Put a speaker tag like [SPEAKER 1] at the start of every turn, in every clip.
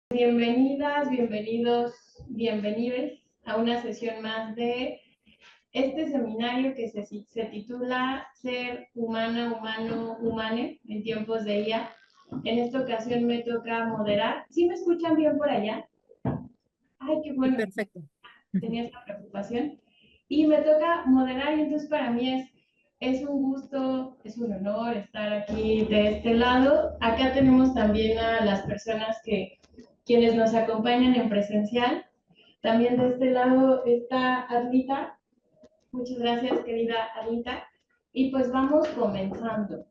[SPEAKER 1] Bienvenidas, bienvenidos, bienvenides a una sesión más de este seminario que se titula Ser humana, humano, humane en tiempos de IA. En esta ocasión me toca moderar. ¿Sí me escuchan bien por allá? Ay, qué
[SPEAKER 2] Sí,
[SPEAKER 1] bueno,
[SPEAKER 2] perfecto.
[SPEAKER 1] tenía esta preocupación. Y me toca moderar y entonces para mí es un gusto, es un honor estar aquí de este lado. Acá tenemos también a las personas quienes nos acompañan en presencial. También de este lado está Arlita. Muchas gracias, querida Arlita. Y pues vamos comenzando.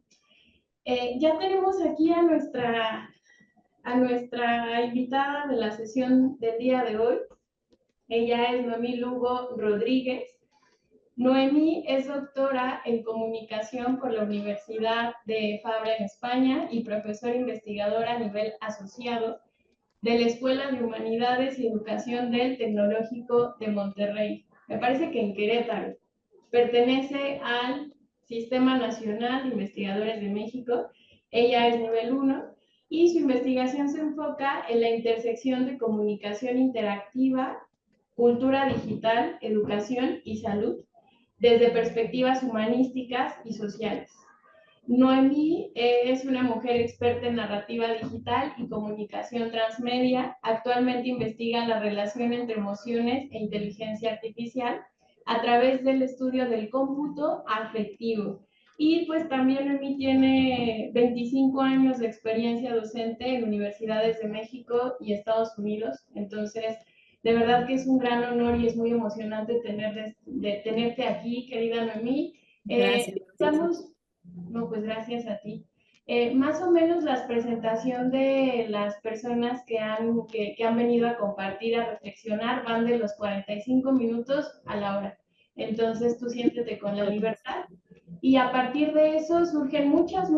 [SPEAKER 1] Ya tenemos aquí a nuestra invitada de la sesión del día de hoy. Ella es Noemí Lugo Rodríguez. Noemí es doctora en comunicación por la Universidad de Fabra en España y profesora investigadora a nivel asociado de la Escuela de Humanidades y Educación del Tecnológico de Monterrey. Me parece que en Querétaro. Pertenece al Sistema Nacional de Investigadores de México. Ella es nivel 1 y su investigación se enfoca en la intersección de comunicación interactiva, cultura digital, educación y salud desde perspectivas humanísticas y sociales. Noemí es una mujer experta en narrativa digital y comunicación transmedia. Actualmente investiga la relación entre emociones e inteligencia artificial a través del estudio del cómputo afectivo. Y pues también Noemí tiene 25 años de experiencia docente en universidades de México y Estados Unidos. Entonces, de verdad que es un gran honor y es muy emocionante tenerte aquí, querida Noemí.
[SPEAKER 2] Gracias.
[SPEAKER 1] Estamos no, pues gracias a ti. Más o menos la presentación de las personas que han venido a compartir, a reflexionar, van de los 45 minutos a la hora. Entonces tú siéntete con la libertad y a partir de eso surgen muchas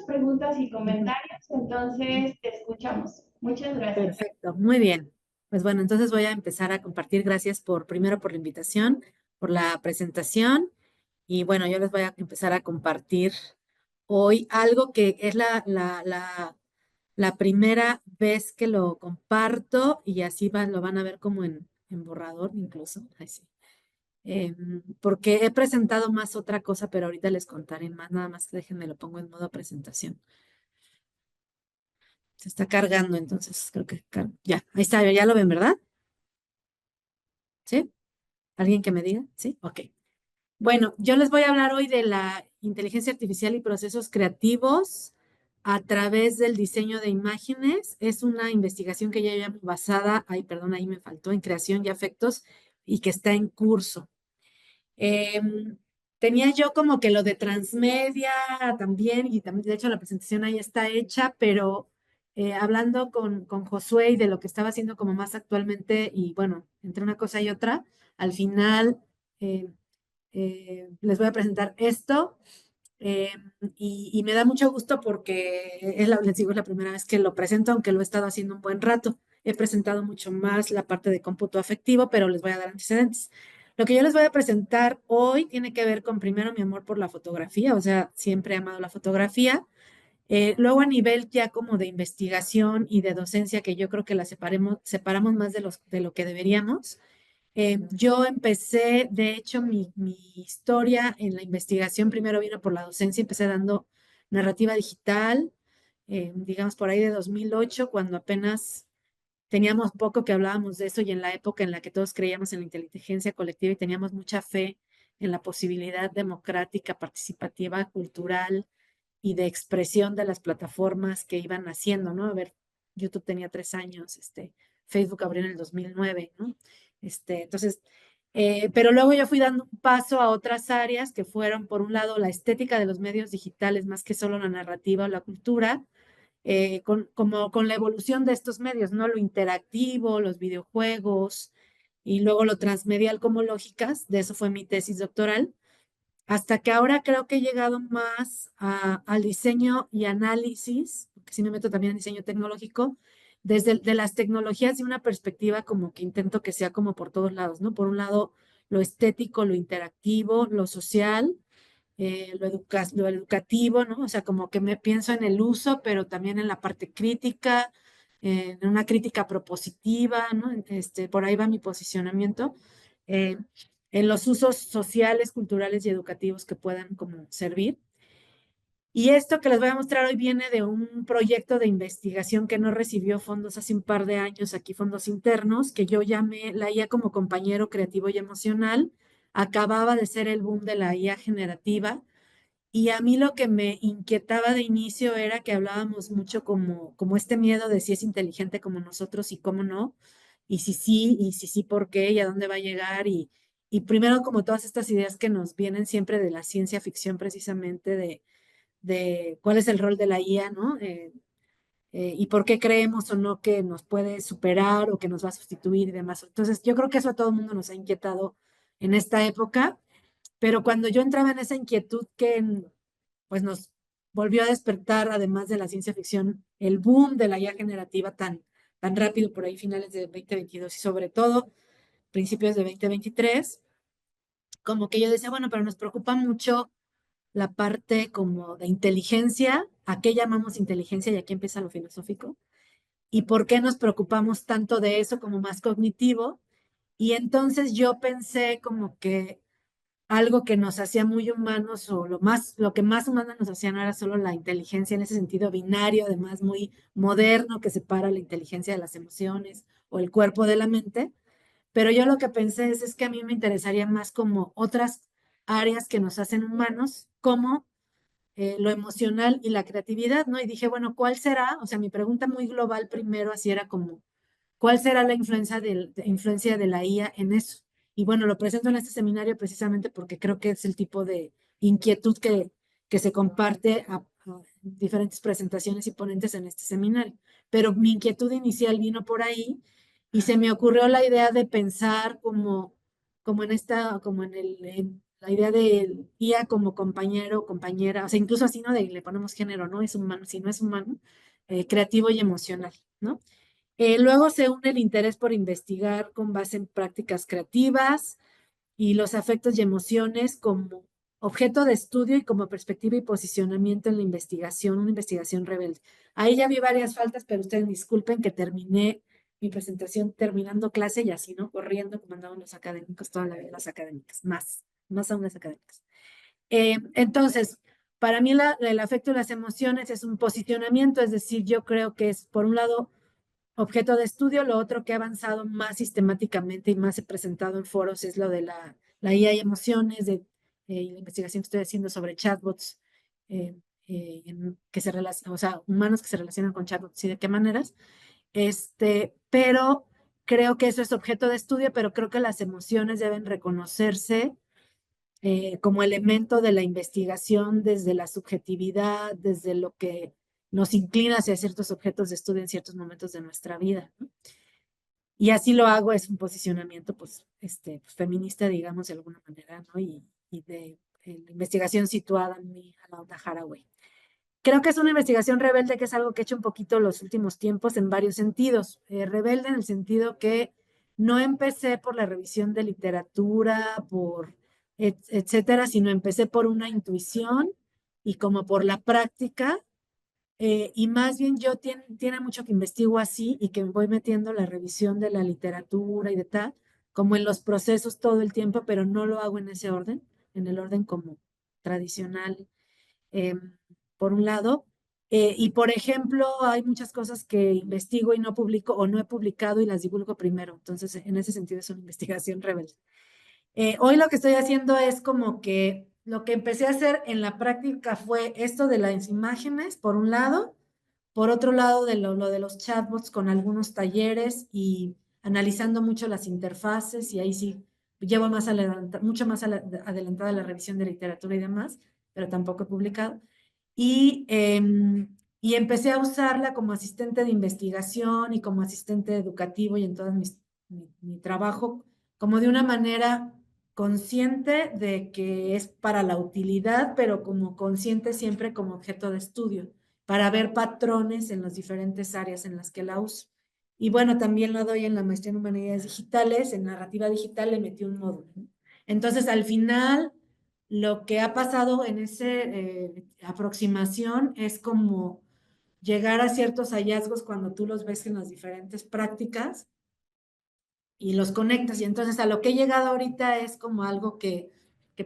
[SPEAKER 1] preguntas y comentarios. Entonces te escuchamos. Muchas gracias.
[SPEAKER 2] Perfecto, muy bien. Pues bueno, entonces voy a empezar a compartir. Gracias primero por la invitación, por la presentación. Y bueno, yo les voy a empezar a compartir hoy algo que es la primera vez que lo comparto y así lo van a ver como en borrador incluso. Ay, sí. Porque he presentado más otra cosa, pero ahorita les contaré más. Nada más déjenme lo pongo en modo presentación. Se está cargando, entonces creo que ya, ahí está, ya lo ven, ¿verdad? ¿Sí? ¿Alguien que me diga? ¿Sí? Ok. Bueno, yo les voy a hablar hoy de la inteligencia artificial y procesos creativos a través del diseño de imágenes. Es una investigación que ya llevamos basada, ay, perdón, ahí me faltó, en creación y afectos y que está en curso. Tenía yo como que lo de transmedia también, y también, de hecho, la presentación ahí está hecha, pero hablando con Josué y de lo que estaba haciendo como más actualmente, y bueno, entre una cosa y otra, al final eh, les voy a presentar esto. eh, y me da mucho gusto porque les digo, es la primera vez que lo presento, aunque lo he estado haciendo un buen rato. He presentado mucho más la parte de cómputo afectivo, pero les voy a dar antecedentes. Lo que yo les voy a presentar hoy tiene que ver con primero mi amor por la fotografía, o sea, siempre he amado la fotografía. Luego a nivel ya como de investigación y de docencia, que yo creo que la separamos más de lo que deberíamos. Yo empecé, de hecho, mi historia en la investigación primero vino por la docencia, empecé dando narrativa digital, digamos por ahí de 2008, cuando apenas teníamos poco que hablábamos de eso y en la época en la que todos creíamos en la inteligencia colectiva y teníamos mucha fe en la posibilidad democrática, participativa, cultural y de expresión de las plataformas que iban naciendo, ¿no? A ver, YouTube tenía 3 años, Facebook abrió en el 2009, ¿no? Entonces, pero luego yo fui dando un paso a otras áreas que fueron, por un lado, la estética de los medios digitales, más que solo la narrativa o la cultura, como con la evolución de estos medios, ¿no? Lo interactivo, los videojuegos y luego lo transmedial como lógicas, de eso fue mi tesis doctoral, hasta que ahora creo que he llegado más al diseño y análisis, porque sí me meto también en diseño tecnológico, de las tecnologías de una perspectiva como que intento que sea como por todos lados, ¿no? Por un lado, lo estético, lo interactivo, lo social, lo educativo, ¿no? O sea, como que me pienso en el uso, pero también en la parte crítica, en una crítica propositiva, ¿no? Por ahí va mi posicionamiento, eh, en los usos sociales, culturales y educativos que puedan como servir. Y esto que les voy a mostrar hoy viene de un proyecto de investigación que no recibió fondos hace un par de años, aquí fondos internos, que yo llamé la IA como compañero creativo y emocional. Acababa de ser el boom de la IA generativa. Y a mí lo que me inquietaba de inicio era que hablábamos mucho como este miedo de si es inteligente como nosotros y cómo no, y si sí, por qué, y a dónde va a llegar, y primero como todas estas ideas que nos vienen siempre de la ciencia ficción precisamente, de cuál es el rol de la IA, ¿no? Y por qué creemos o no que nos puede superar o que nos va a sustituir y demás. Entonces, yo creo que eso a todo el mundo nos ha inquietado en esta época, pero cuando yo entraba en esa inquietud que pues nos volvió a despertar, además de la ciencia ficción, el boom de la IA generativa tan rápido por ahí finales de 2022 y sobre todo principios de 2023, como que yo decía, bueno, pero nos preocupa mucho la parte como de inteligencia, ¿a qué llamamos inteligencia? Y aquí empieza lo filosófico. ¿Y por qué nos preocupamos tanto de eso como más cognitivo? Y entonces yo pensé como que algo que nos hacía muy humanos o lo que más humano nos hacía no era solo la inteligencia en ese sentido binario, además muy moderno que separa la inteligencia de las emociones o el cuerpo de la mente, pero yo lo que pensé es que a mí me interesaría más como otras áreas que nos hacen humanos, como lo emocional y la creatividad, ¿no? Y dije, bueno, ¿cuál será? O sea, mi pregunta muy global primero así era como, ¿cuál será la influencia de la IA en eso? Y bueno, lo presento en este seminario precisamente porque creo que es el tipo de inquietud que se comparte a diferentes presentaciones y ponentes en este seminario. Pero mi inquietud inicial vino por ahí y se me ocurrió la idea de pensar como en esta, como en la idea de IA como compañero, compañera, o sea, incluso así, ¿no? Le ponemos género, ¿no? Es humano, si no es humano, creativo y emocional, ¿no? Luego se une el interés por investigar con base en prácticas creativas y los afectos y emociones como objeto de estudio y como perspectiva y posicionamiento en la investigación, una investigación rebelde. Ahí ya vi varias faltas, pero ustedes disculpen que terminé mi presentación terminando clase y así, ¿no? Corriendo como andaban los académicos, toda la vida las académicas, más aún las académicas. Entonces, para mí el afecto y las emociones es un posicionamiento, es decir, yo creo que es, por un lado, objeto de estudio. Lo otro que ha avanzado más sistemáticamente y más se presentado en foros es lo de la IA y emociones, y la investigación que estoy haciendo sobre chatbots, eh, que se relacionan, o sea, humanos que se relacionan con chatbots y de qué maneras. Pero creo que eso es objeto de estudio, pero creo que las emociones deben reconocerse como elemento de la investigación desde la subjetividad, desde lo que nos inclina hacia ciertos objetos de estudio en ciertos momentos de nuestra vida, ¿no? Y así lo hago, es un posicionamiento pues, feminista, digamos, de alguna manera, ¿no? Y de la investigación situada a la onda Haraway. Creo que es una investigación rebelde, que es algo que he hecho un poquito los últimos tiempos en varios sentidos. Rebelde en el sentido que no empecé por la revisión de literatura, etcétera, sino empecé por una intuición y como por la práctica. Y más bien yo tiene mucho que investigo así y que me voy metiendo la revisión de la literatura y de tal, como en los procesos todo el tiempo, pero no lo hago en ese orden, en el orden como tradicional, eh, por un lado. Y por ejemplo, hay muchas cosas que investigo y no publico o no he publicado y las divulgo primero. Entonces, en ese sentido es una investigación rebelde. Hoy lo que estoy haciendo es como que lo que empecé a hacer en la práctica fue esto de las imágenes, por un lado, por otro lado, de lo de los chatbots con algunos talleres y analizando mucho las interfaces, y ahí sí llevo mucho más adelantada la revisión de literatura y demás, pero tampoco he publicado. Y empecé a usarla como asistente de investigación y como asistente educativo y en todo mi trabajo, como de una manera consciente de que es para la utilidad, pero como consciente siempre como objeto de estudio, para ver patrones en las diferentes áreas en las que la uso. Y bueno, también lo doy en la maestría en humanidades digitales, en narrativa digital le metí un módulo, ¿no? Entonces, al final, lo que ha pasado en esa aproximación es como llegar a ciertos hallazgos cuando tú los ves en las diferentes prácticas y los conectas. Y entonces a lo que he llegado ahorita es como algo que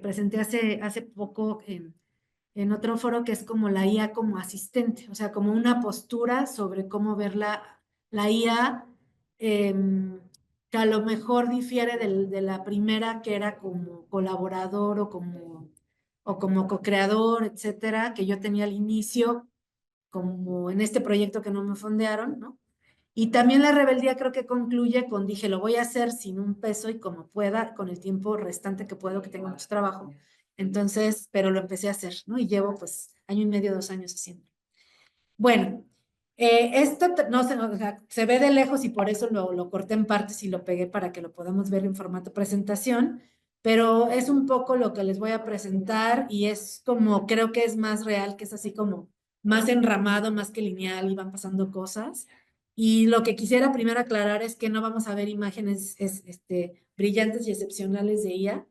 [SPEAKER 2] presenté hace poco en otro foro, que es como la IA como asistente, o sea, como una postura sobre cómo ver la IA, que a lo mejor difiere de la primera, que era como colaborador o como co-creador, etcétera, que yo tenía al inicio, como en este proyecto que no me fondearon, ¿no? Y también la rebeldía creo que concluye con, dije, lo voy a hacer sin un peso y como pueda, con el tiempo restante que puedo, que tengo mucho trabajo. Entonces, pero lo empecé a hacer, ¿no? Y llevo pues 1 año y medio, 2 años haciendo. Bueno, esto no se, o sea, se ve de lejos y por eso lo corté en partes y lo pegué para que lo podamos ver en formato presentación, pero es un poco lo que les voy a presentar y es como, creo que es más real, que es así como más enramado, más que lineal y van pasando cosas. Y lo que quisiera primero aclarar es que no vamos a ver imágenes brillantes y excepcionales de IA.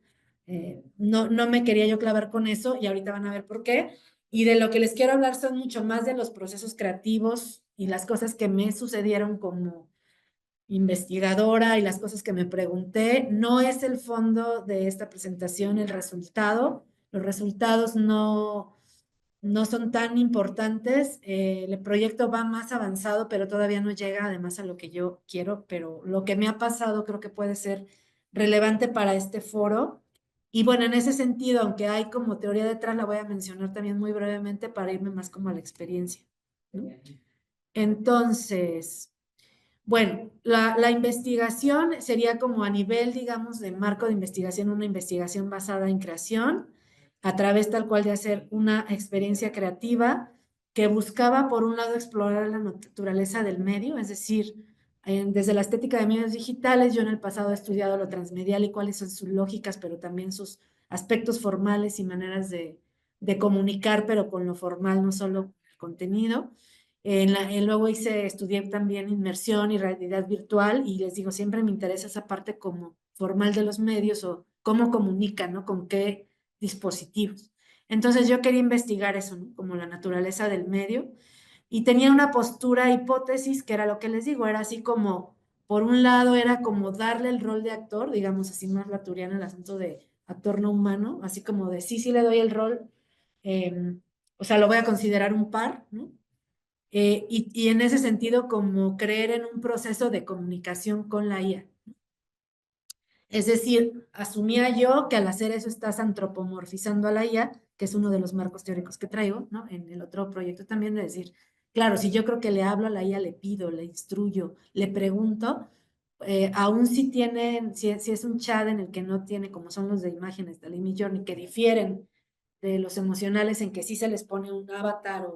[SPEAKER 2] No me quería yo clavar con eso y ahorita van a ver por qué. Y de lo que les quiero hablar son mucho más de los procesos creativos y las cosas que me sucedieron como investigadora y las cosas que me pregunté. No es el fondo de esta presentación el resultado. Los resultados no son tan importantes. El proyecto va más avanzado, pero todavía no llega además a lo que yo quiero, pero lo que me ha pasado creo que puede ser relevante para este foro. Y bueno, en ese sentido, aunque hay como teoría detrás, la voy a mencionar también muy brevemente para irme más como a la experiencia, ¿no? Entonces, bueno, la investigación sería como a nivel, digamos, de marco de investigación, una investigación basada en creación, a través tal cual de hacer una experiencia creativa que buscaba, por un lado, explorar la naturaleza del medio, es decir, desde la estética de medios digitales, yo en el pasado he estudiado lo transmedial y cuáles son sus lógicas, pero también sus aspectos formales y maneras de comunicar, pero con lo formal, no solo el contenido. Luego estudié también inmersión y realidad virtual y les digo, siempre me interesa esa parte como formal de los medios o cómo comunican, ¿no? Con qué dispositivos. Entonces yo quería investigar eso, ¿no? Como la naturaleza del medio y tenía una postura hipótesis que era lo que les digo, era así como, por un lado era como darle el rol de actor, digamos así más laturiano el asunto de actor no humano, así como de sí le doy el rol, o sea, lo voy a considerar un par, ¿no? Y en ese sentido, como creer en un proceso de comunicación con la IA. Es decir, asumía yo que al hacer eso estás antropomorfizando a la IA, que es uno de los marcos teóricos que traigo, ¿no? En el otro proyecto también, de decir, claro, si yo creo que le hablo a la IA, le pido, le instruyo, le pregunto, aún si tienen, si es un chat en el que no tiene, como son los de imágenes de Amy Journey, que difieren de los emocionales en que sí se les pone un avatar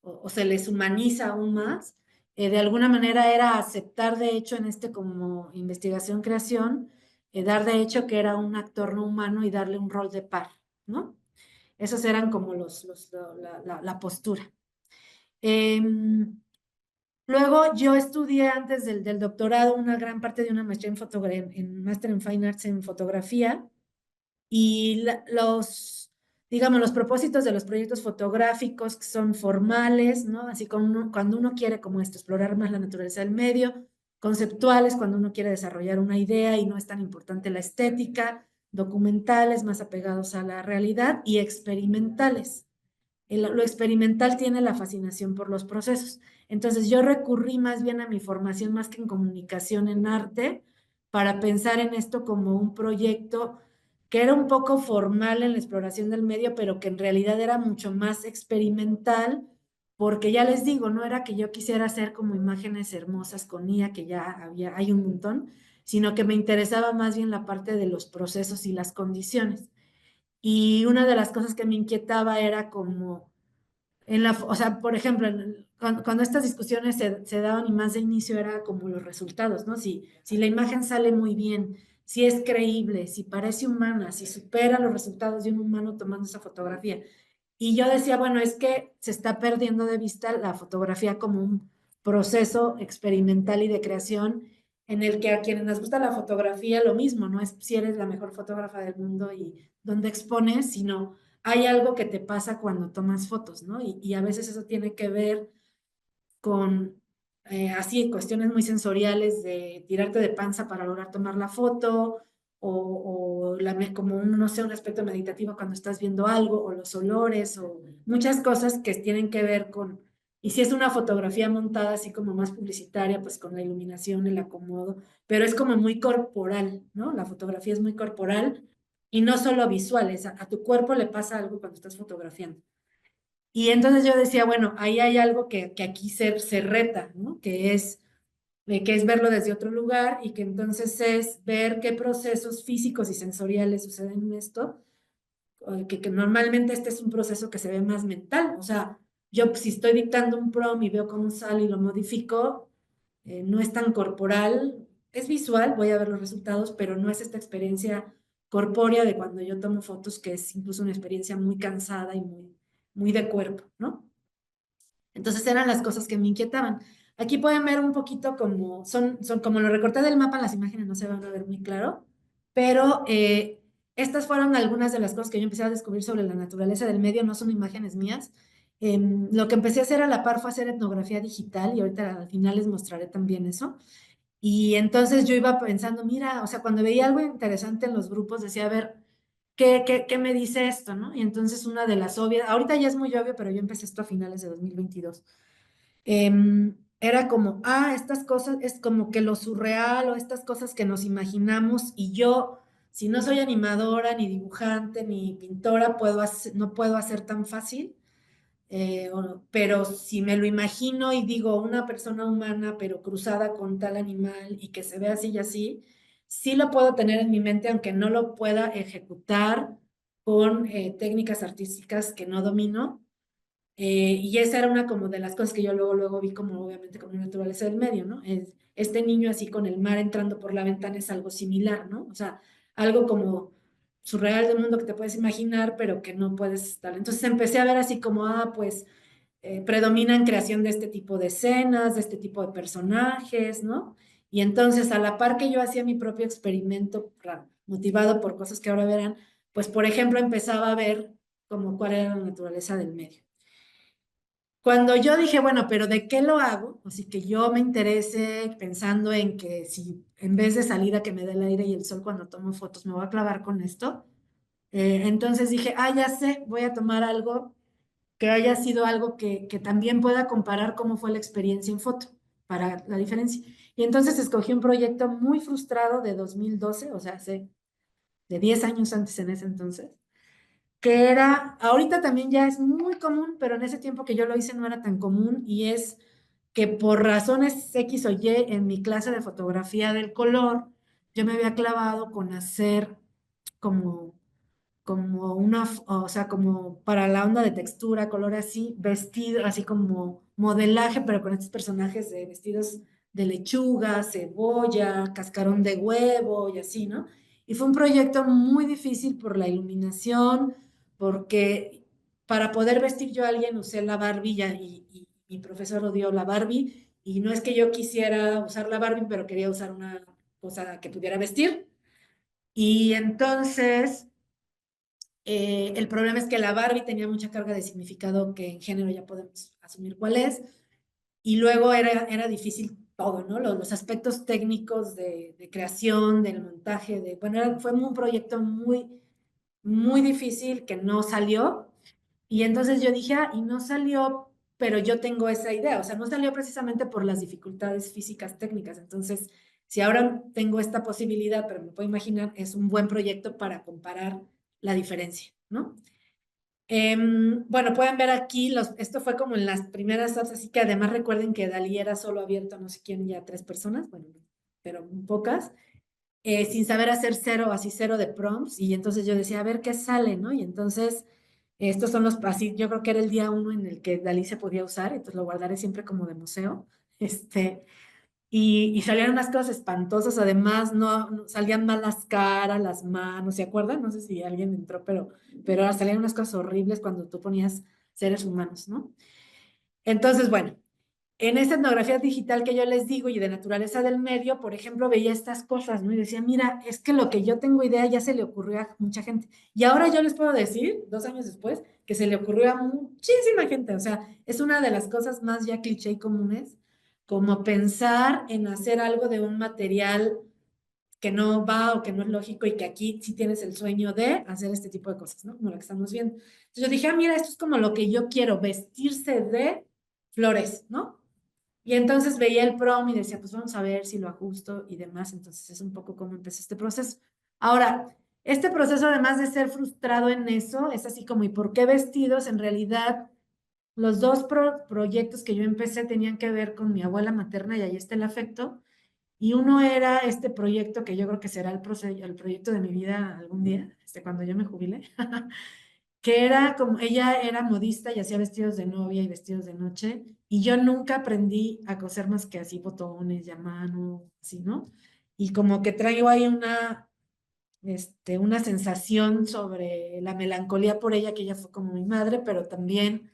[SPEAKER 2] o se les humaniza aún más, de alguna manera era aceptar de hecho en como investigación-creación, dar de hecho que era un actor no humano y darle un rol de par, ¿no? Esos eran como la postura. Luego yo estudié antes del doctorado una gran parte de una maestría en Master en Fine Arts en fotografía y digamos, los propósitos de los proyectos fotográficos que son formales, ¿no? Así como cuando uno quiere como esto, explorar más la naturaleza del medio, conceptuales, cuando uno quiere desarrollar una idea y no es tan importante la estética, documentales, más apegados a la realidad y experimentales. Lo experimental tiene la fascinación por los procesos. Entonces yo recurrí más bien a mi formación más que en comunicación en arte para pensar en esto como un proyecto que era un poco formal en la exploración del medio, pero que en realidad era mucho más experimental, porque ya les digo, no era que yo quisiera hacer como imágenes hermosas con IA, que ya hay un montón, sino que me interesaba más bien la parte de los procesos y las condiciones. Y una de las cosas que me inquietaba era como, o sea, por ejemplo, cuando estas discusiones se daban y más de inicio era como los resultados, ¿no? Si la imagen sale muy bien, si es creíble, si parece humana, si supera los resultados de un humano tomando esa fotografía. Y yo decía, bueno, es que se está perdiendo de vista la fotografía como un proceso experimental y de creación en el que a quienes nos gusta la fotografía lo mismo, no es si eres la mejor fotógrafa del mundo y dónde expones, sino hay algo que te pasa cuando tomas fotos, ¿no? Y a veces eso tiene que ver con así cuestiones muy sensoriales de tirarte de panza para lograr tomar la foto, como un, no sé, un aspecto meditativo cuando estás viendo algo, o los olores, o muchas cosas que tienen que ver con, y si es una fotografía montada así como más publicitaria, pues con la iluminación, el acomodo, pero es como muy corporal, ¿no? La fotografía es muy corporal y no solo visual, a tu cuerpo le pasa algo cuando estás fotografiando. Y entonces yo decía, bueno, ahí hay algo que aquí se reta, ¿no? Que es verlo desde otro lugar y que entonces es ver qué procesos físicos y sensoriales suceden en esto, que normalmente este es un proceso que se ve más mental, o sea, yo si estoy dictando un prompt y veo cómo sale y lo modifico, no es tan corporal, es visual, voy a ver los resultados, pero no es esta experiencia corpórea de cuando yo tomo fotos, que es incluso una experiencia muy cansada y muy de cuerpo, ¿no? Entonces eran las cosas que me inquietaban. Aquí pueden ver un poquito como, son como lo recorté del mapa, las imágenes no se van a ver muy claro, pero estas fueron algunas de las cosas que yo empecé a descubrir sobre la naturaleza del medio, no son imágenes mías. Lo que empecé a hacer a la par fue hacer etnografía digital y ahorita al final les mostraré también eso. Y entonces yo iba pensando, mira, o sea, cuando veía algo interesante en los grupos, decía, a ver, ¿qué me dice esto, no? Y entonces una de las obvias, ahorita ya es muy obvio, pero yo empecé esto a finales de 2022. Era como, estas cosas, es como que lo surreal o estas cosas que nos imaginamos y yo, si no soy animadora, ni dibujante, ni pintora, no puedo hacer tan fácil, pero si me lo imagino y digo una persona humana, pero cruzada con tal animal y que se ve así y así, sí lo puedo tener en mi mente, aunque no lo pueda ejecutar con técnicas artísticas que no domino. Y esa era una como de las cosas que yo luego vi como obviamente como naturaleza del medio, ¿no? Este niño así con el mar entrando por la ventana es algo similar, ¿no? O sea, algo como surreal del mundo que te puedes imaginar, pero que no puedes estar. Entonces empecé a ver así como, pues predominan creación de este tipo de escenas, de este tipo de personajes, ¿no? Y entonces a la par que yo hacía mi propio experimento, motivado por cosas que ahora verán, pues por ejemplo empezaba a ver como cuál era la naturaleza del medio. Cuando yo dije, bueno, pero ¿de qué lo hago? Así que yo me interese pensando en que si en vez de salir a que me dé el aire y el sol cuando tomo fotos, me voy a clavar con esto. Entonces dije, ya sé, voy a tomar algo que haya sido algo que también pueda comparar cómo fue la experiencia en foto, para la diferencia. Y entonces escogí un proyecto muy frustrado de 2012, o sea, hace de 10 años antes en ese entonces, que era, ahorita también ya es muy común, pero en ese tiempo que yo lo hice no era tan común, y es que por razones X o Y en mi clase de fotografía del color, yo me había clavado con hacer como, o sea, como para la onda de textura, color así, vestido, así como modelaje, pero con estos personajes de vestidos de lechuga, cebolla, cascarón de huevo y así, ¿no? Y fue un proyecto muy difícil por la iluminación, porque para poder vestir yo a alguien usé la Barbie y mi profesor odió la Barbie, y no es que yo quisiera usar la Barbie, pero quería usar una cosa que pudiera vestir. Y entonces, el problema es que la Barbie tenía mucha carga de significado que en género ya podemos asumir cuál es, y luego era difícil todo, ¿no? Los aspectos técnicos de creación, del montaje, bueno, fue un proyecto muy difícil que no salió. Y entonces yo dije, y no salió, pero yo tengo esa idea, o sea, no salió precisamente por las dificultades físicas técnicas. Entonces, si ahora tengo esta posibilidad, pero me puedo imaginar, es un buen proyecto para comparar la diferencia, ¿no? Bueno, pueden ver aquí, esto fue como en las primeras apps, así que además recuerden que Dalí era solo abierto a no sé quién, ya 3 personas, bueno, pero pocas, sin saber hacer cero, así cero de prompts, y entonces yo decía, a ver qué sale, ¿no? Y entonces, estos son así, yo creo que era el día 1 en el que Dalí se podía usar, entonces lo guardaré siempre como de museo, y salían unas cosas espantosas, además no salían mal las caras, las manos, ¿se acuerdan? No sé si alguien entró, pero salían unas cosas horribles cuando tú ponías seres humanos, ¿no? Entonces, bueno, en esa etnografía digital que yo les digo y de naturaleza del medio, por ejemplo, veía estas cosas, ¿no? Y decía, mira, es que lo que yo tengo idea ya se le ocurrió a mucha gente. Y ahora yo les puedo decir, 2 años después, que se le ocurrió a muchísima gente. O sea, es una de las cosas más ya cliché y comunes, como pensar en hacer algo de un material que no va o que no es lógico y que aquí sí tienes el sueño de hacer este tipo de cosas, ¿no? Como lo que estamos viendo. Entonces yo dije, ah, mira, esto es como lo que yo quiero, vestirse de flores, ¿no? Y entonces veía el prom y decía, pues vamos a ver si lo ajusto y demás. Entonces es un poco cómo empezó este proceso. Ahora, este proceso, además de ser frustrado en eso, es así como, ¿y por qué vestidos? En realidad, los dos proyectos que yo empecé tenían que ver con mi abuela materna y ahí está el afecto. Y uno era este proyecto que yo creo que será el proyecto de mi vida algún día, cuando yo me jubile, que era como, ella era modista y hacía vestidos de novia y vestidos de noche, y yo nunca aprendí a coser más que así botones y a mano, así, ¿no? Y como que traigo ahí una sensación sobre la melancolía por ella, que ella fue como mi madre, pero también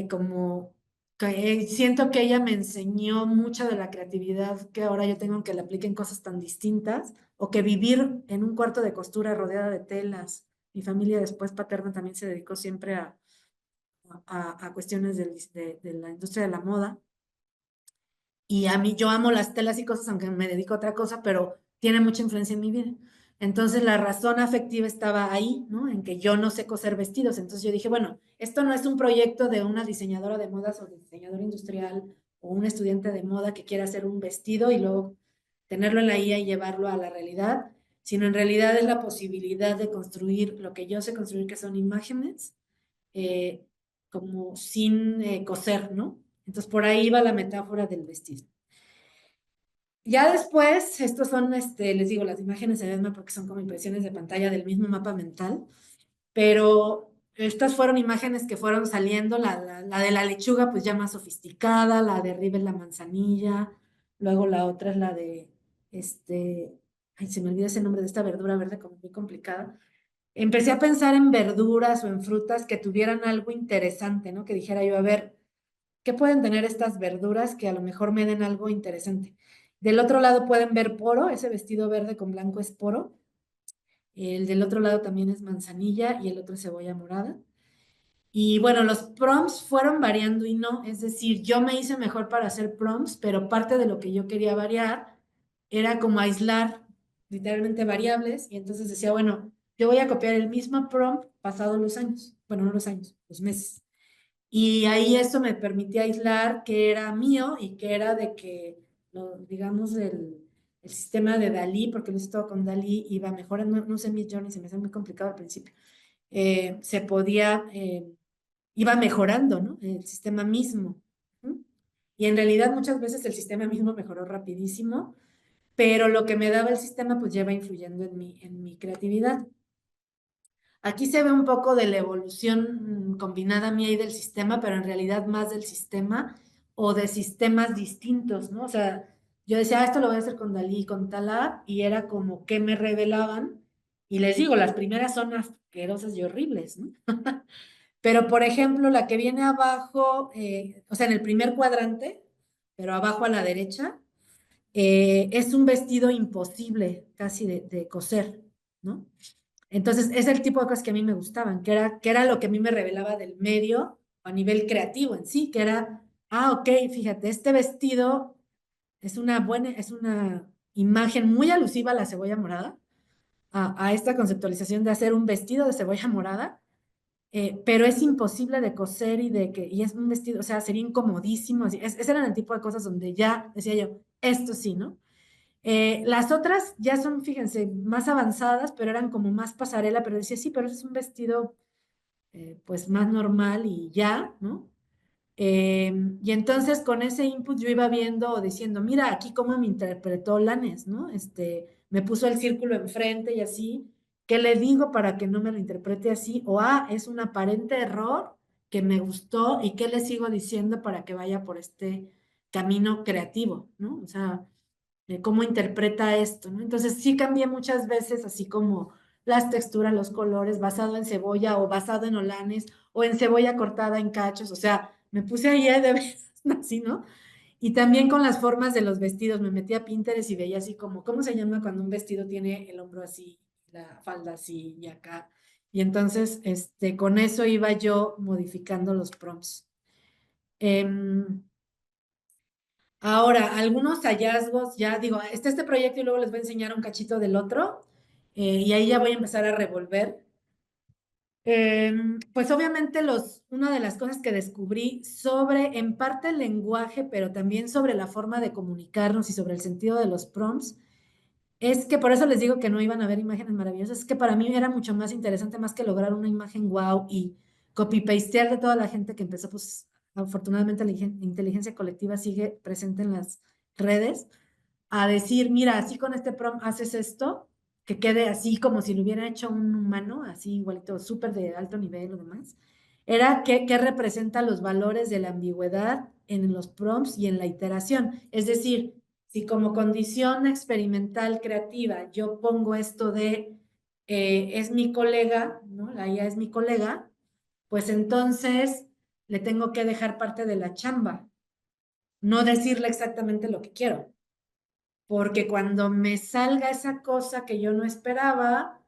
[SPEAKER 2] como que siento que ella me enseñó mucha de la creatividad que ahora yo tengo que le apliquen cosas tan distintas, o que vivir en un cuarto de costura rodeada de telas. Mi familia después paterna también se dedicó siempre a cuestiones de la industria de la moda. Y a mí, yo amo las telas y cosas, aunque me dedico a otra cosa, pero tiene mucha influencia en mi vida. Entonces la razón afectiva estaba ahí, ¿no? En que yo no sé coser vestidos. Entonces yo dije, bueno, esto no es un proyecto de una diseñadora de modas o de diseñador industrial o un estudiante de moda que quiera hacer un vestido y luego tenerlo en la IA y llevarlo a la realidad, sino en realidad es la posibilidad de construir lo que yo sé construir, que son imágenes, eh, como sin coser, ¿no? Entonces por ahí va la metáfora del vestido. Ya después, estos son, les digo, las imágenes se ven mal porque son como impresiones de pantalla del mismo mapa mental, pero estas fueron imágenes que fueron saliendo, la de la lechuga pues ya más sofisticada, la de arriba es la manzanilla, luego la otra es la de, ay, se me olvida ese nombre de esta verdura verde como muy complicada. Empecé a pensar en verduras o en frutas que tuvieran algo interesante, ¿no? Que dijera yo, a ver, ¿qué pueden tener estas verduras que a lo mejor me den algo interesante? Del otro lado pueden ver poro, ese vestido verde con blanco es poro. El del otro lado también es manzanilla y el otro es cebolla morada. Y bueno, los prompts fueron variando y no, es decir, yo me hice mejor para hacer prompts, pero parte de lo que yo quería variar era como aislar literalmente variables, y entonces decía, bueno, yo voy a copiar el mismo prompt pasado los años, bueno, no los años, los meses. Y ahí eso me permitía aislar que era mío y que era de que, digamos, el sistema de Dalí, porque lo hice todo con Dalí, iba mejorando, no sé, mi journey se me hace muy complicado al principio, se podía, iba mejorando, ¿no? El sistema mismo. ¿Mm? Y en realidad muchas veces el sistema mismo mejoró rapidísimo, pero lo que me daba el sistema pues lleva influyendo en mi creatividad. Aquí se ve un poco de la evolución combinada mía y del sistema, pero en realidad más del sistema o de sistemas distintos, ¿no? O sea, yo decía, esto lo voy a hacer con Dalí y con Talab, y era como que me revelaban, y les digo, las primeras son asquerosas y horribles, ¿no? Pero, por ejemplo, la que viene abajo, o sea, en el primer cuadrante, pero abajo a la derecha, es un vestido imposible casi de coser, ¿no? Entonces, es el tipo de cosas que a mí me gustaban, que era lo que a mí me revelaba del medio a nivel creativo en sí, que era, ok, fíjate, este vestido es una imagen muy alusiva a la cebolla morada, a esta conceptualización de hacer un vestido de cebolla morada, pero es imposible de coser y es un vestido, o sea, sería incomodísimo, así, ese era el tipo de cosas donde ya decía yo, esto sí, ¿no? Las otras ya son, fíjense, más avanzadas, pero eran como más pasarela, pero decía, sí, pero ese es un vestido pues más normal y ya, ¿no? Y entonces con ese input yo iba viendo o diciendo, mira, aquí cómo me interpretó Lanes, ¿no? Me puso el círculo enfrente y así, ¿qué le digo para que no me lo interprete así? O, es un aparente error que me gustó, y qué le sigo diciendo para que vaya por este camino creativo, ¿no? O sea, cómo interpreta esto, ¿no? Entonces sí cambié muchas veces, así como las texturas, los colores, basado en cebolla o basado en olanes o en cebolla cortada en cachos, o sea, me puse ahí de veras así, ¿no? Y también con las formas de los vestidos, me metí a Pinterest y veía así como, ¿cómo se llama cuando un vestido tiene el hombro así, la falda así y acá? Y entonces, con eso iba yo modificando los prompts. Ahora, algunos hallazgos, ya digo, este proyecto y luego les voy a enseñar un cachito del otro, y ahí ya voy a empezar a revolver. Pues obviamente una de las cosas que descubrí sobre, en parte el lenguaje, pero también sobre la forma de comunicarnos y sobre el sentido de los prompts, es que por eso les digo que no iban a ver imágenes maravillosas, es que para mí era mucho más interesante más que lograr una imagen wow y copy-pastear de toda la gente que empezó, pues afortunadamente la inteligencia colectiva sigue presente en las redes, a decir, mira, así con este prompt haces esto, que quede así como si lo hubiera hecho un humano, así igualito, súper de alto nivel o demás, era que representa los valores de la ambigüedad en los prompts y en la iteración. Es decir, si como condición experimental creativa yo pongo esto de es mi colega, ¿no? La IA es mi colega, pues entonces le tengo que dejar parte de la chamba, no decirle exactamente lo que quiero. Porque cuando me salga esa cosa que yo no esperaba,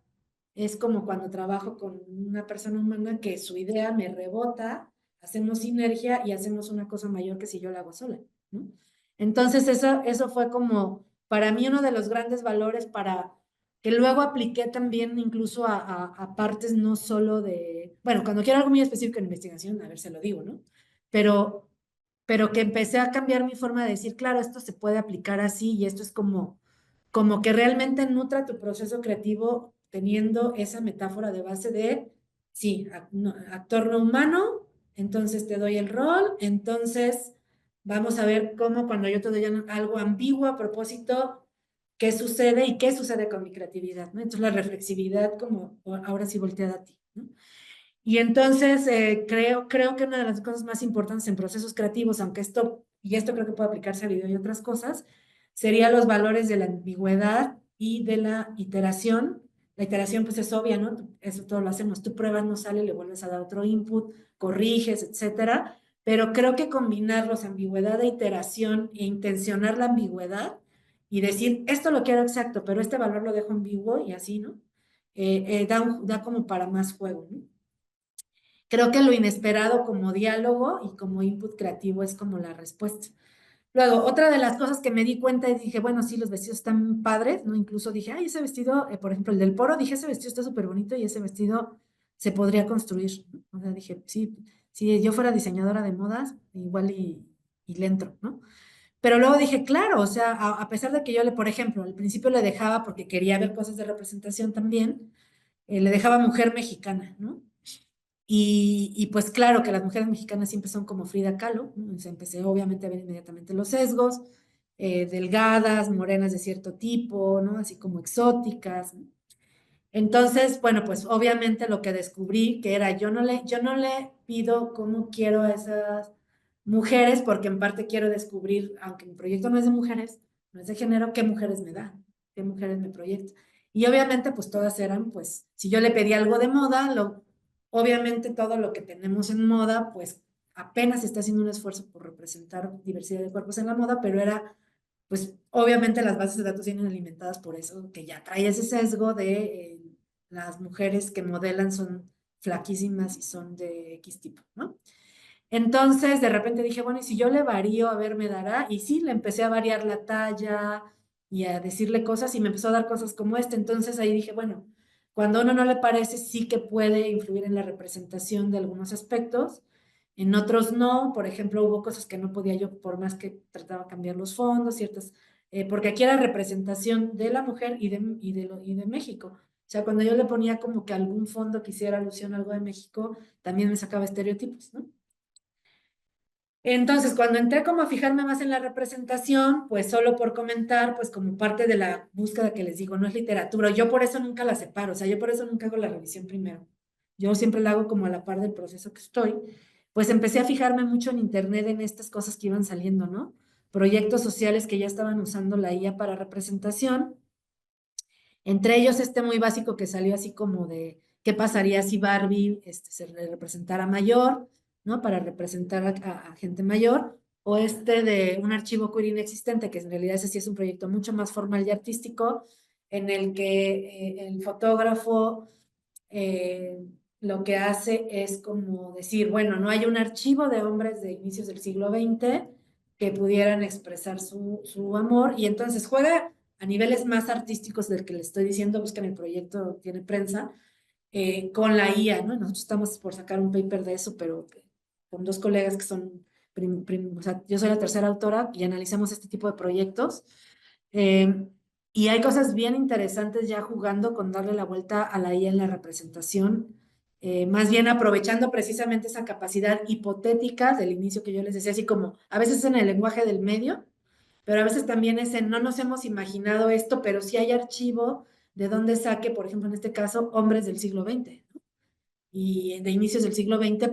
[SPEAKER 2] es como cuando trabajo con una persona humana que su idea me rebota, hacemos sinergia y hacemos una cosa mayor que si yo la hago sola, ¿no? Entonces eso fue como para mí uno de los grandes valores para que luego apliqué también incluso a partes no solo de, bueno, cuando quiero algo muy específico en investigación, a ver, se lo digo, ¿no? Pero pero que empecé a cambiar mi forma de decir, claro, esto se puede aplicar así y esto es como que realmente nutra tu proceso creativo teniendo esa metáfora de base de, sí, actor no humano, entonces te doy el rol, entonces vamos a ver cómo cuando yo te doy algo ambiguo a propósito, qué sucede y qué sucede con mi creatividad, ¿no? Entonces la reflexividad como ahora sí volteada a ti, ¿no? Y entonces creo que una de las cosas más importantes en procesos creativos, aunque esto creo que puede aplicarse a video y otras cosas, sería los valores de la ambigüedad y de la iteración. La iteración pues es obvia, ¿no? Eso todo lo hacemos. Tú pruebas, no sale, le vuelves a dar otro input, corriges, etcétera. Pero creo que combinarlos, ambigüedad e iteración, e intencionar la ambigüedad y decir, esto lo quiero exacto, pero este valor lo dejo ambiguo y así, ¿no? Da como para más juego, ¿no? Creo que lo inesperado como diálogo y como input creativo es como la respuesta. Luego, otra de las cosas que me di cuenta y dije, bueno, sí, los vestidos están padres, ¿no? Incluso dije, ay, ese vestido, por ejemplo, el del poro, dije, ese vestido está súper bonito y ese vestido se podría construir, ¿no? O sea, dije, sí, si yo fuera diseñadora de modas, igual y le entro, ¿no? Pero luego dije, claro, o sea, a pesar de que yo por ejemplo, al principio le dejaba porque quería ver cosas de representación también, le dejaba mujer mexicana, ¿no? Y pues claro que las mujeres mexicanas siempre son como Frida Kahlo, ¿no? O sea, empecé obviamente a ver inmediatamente los sesgos, delgadas, morenas de cierto tipo, ¿no? Así como exóticas, ¿no? Entonces, bueno, pues obviamente lo que descubrí que era, yo no le pido cómo quiero a esas mujeres, porque en parte quiero descubrir, aunque mi proyecto no es de mujeres, no es de género, qué mujeres me dan, qué mujeres me proyecto. Y obviamente, pues todas eran, pues, si yo le pedí algo de moda, obviamente todo lo que tenemos en moda, pues apenas está haciendo un esfuerzo por representar diversidad de cuerpos en la moda, pero era pues obviamente las bases de datos vienen alimentadas por eso, que ya trae ese sesgo de las mujeres que modelan son flaquísimas y son de X tipo, ¿no? Entonces, de repente dije, bueno, y si yo le varío, a ver, me dará. Y sí, le empecé a variar la talla y a decirle cosas y me empezó a dar cosas como este. Entonces ahí dije, bueno, cuando a uno no le parece, sí que puede influir en la representación de algunos aspectos. En otros no. Por ejemplo, hubo cosas que no podía yo, por más que trataba de cambiar los fondos, ciertas, porque aquí era representación de la mujer y de México. O sea, cuando yo le ponía como que algún fondo que hiciera alusión a algo de México, también me sacaba estereotipos, ¿no? Entonces, cuando entré como a fijarme más en la representación, pues solo por comentar, pues como parte de la búsqueda que les digo, no es literatura. Yo por eso nunca la separo, o sea, yo por eso nunca hago la revisión primero. Yo siempre la hago como a la par del proceso que estoy. Pues empecé a fijarme mucho en internet en estas cosas que iban saliendo, ¿no? Proyectos sociales que ya estaban usando la IA para representación. Entre ellos este muy básico que salió así como de qué pasaría si Barbie se representara mayor, ¿no? Para representar a gente mayor. o este de un archivo queer inexistente, que en realidad ese sí es un proyecto mucho más formal y artístico, en el que el fotógrafo eh, lo que hace es como decir, bueno, no hay un archivo de hombres de inicios del siglo XX que pudieran expresar su amor, y entonces juega a niveles más artísticos del que le estoy diciendo, buscan el proyecto, tiene prensa, con la IA, ¿no? Nosotros estamos por sacar un paper de eso, pero con dos colegas que son, o sea, yo soy la tercera autora y analizamos este tipo de proyectos. Eh, y hay cosas bien interesantes ya jugando con darle la vuelta a la IA en la representación, más bien aprovechando precisamente esa capacidad hipotética del inicio que yo les decía, así como a veces en el lenguaje del medio, pero a veces también es en no nos hemos imaginado esto, pero sí hay archivo de donde saque, por ejemplo, en este caso, hombres del siglo XX, ¿no? Y de inicios del siglo XX,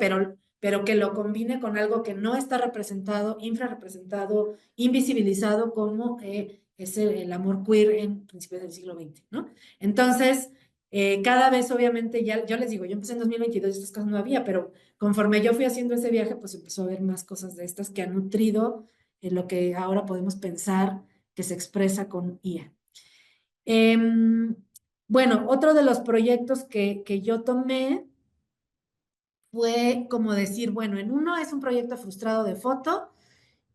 [SPEAKER 2] pero que lo combine con algo que no está representado, infrarrepresentado, invisibilizado, como es el amor queer en principios del siglo XX, ¿no? Entonces, cada vez obviamente, ya yo les digo, yo empecé en 2022 y estas cosas no había, pero conforme yo fui haciendo ese viaje, pues empezó a haber más cosas de estas que han nutrido lo que ahora podemos pensar que se expresa con IA. Bueno, otro de los proyectos que yo tomé fue como decir, bueno, en uno es un proyecto frustrado de foto.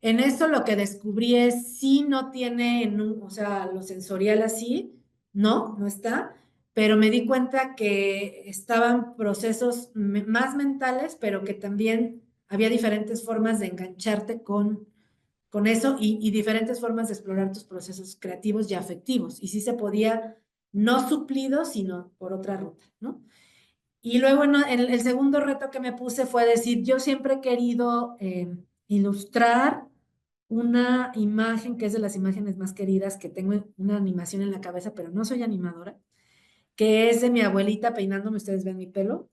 [SPEAKER 2] En eso lo que descubrí es sí no tiene, o sea, lo sensorial así, no está, pero me di cuenta que estaban procesos más mentales, pero que también había diferentes formas de engancharte con eso, y diferentes formas de explorar tus procesos creativos y afectivos. Y sí se podía, no suplido, sino por otra ruta, ¿no? Y luego el segundo reto que me puse fue decir, yo siempre he querido ilustrar una imagen que es de las imágenes más queridas, que tengo una animación en la cabeza, pero no soy animadora, que es de mi abuelita peinándome, ustedes ven mi pelo,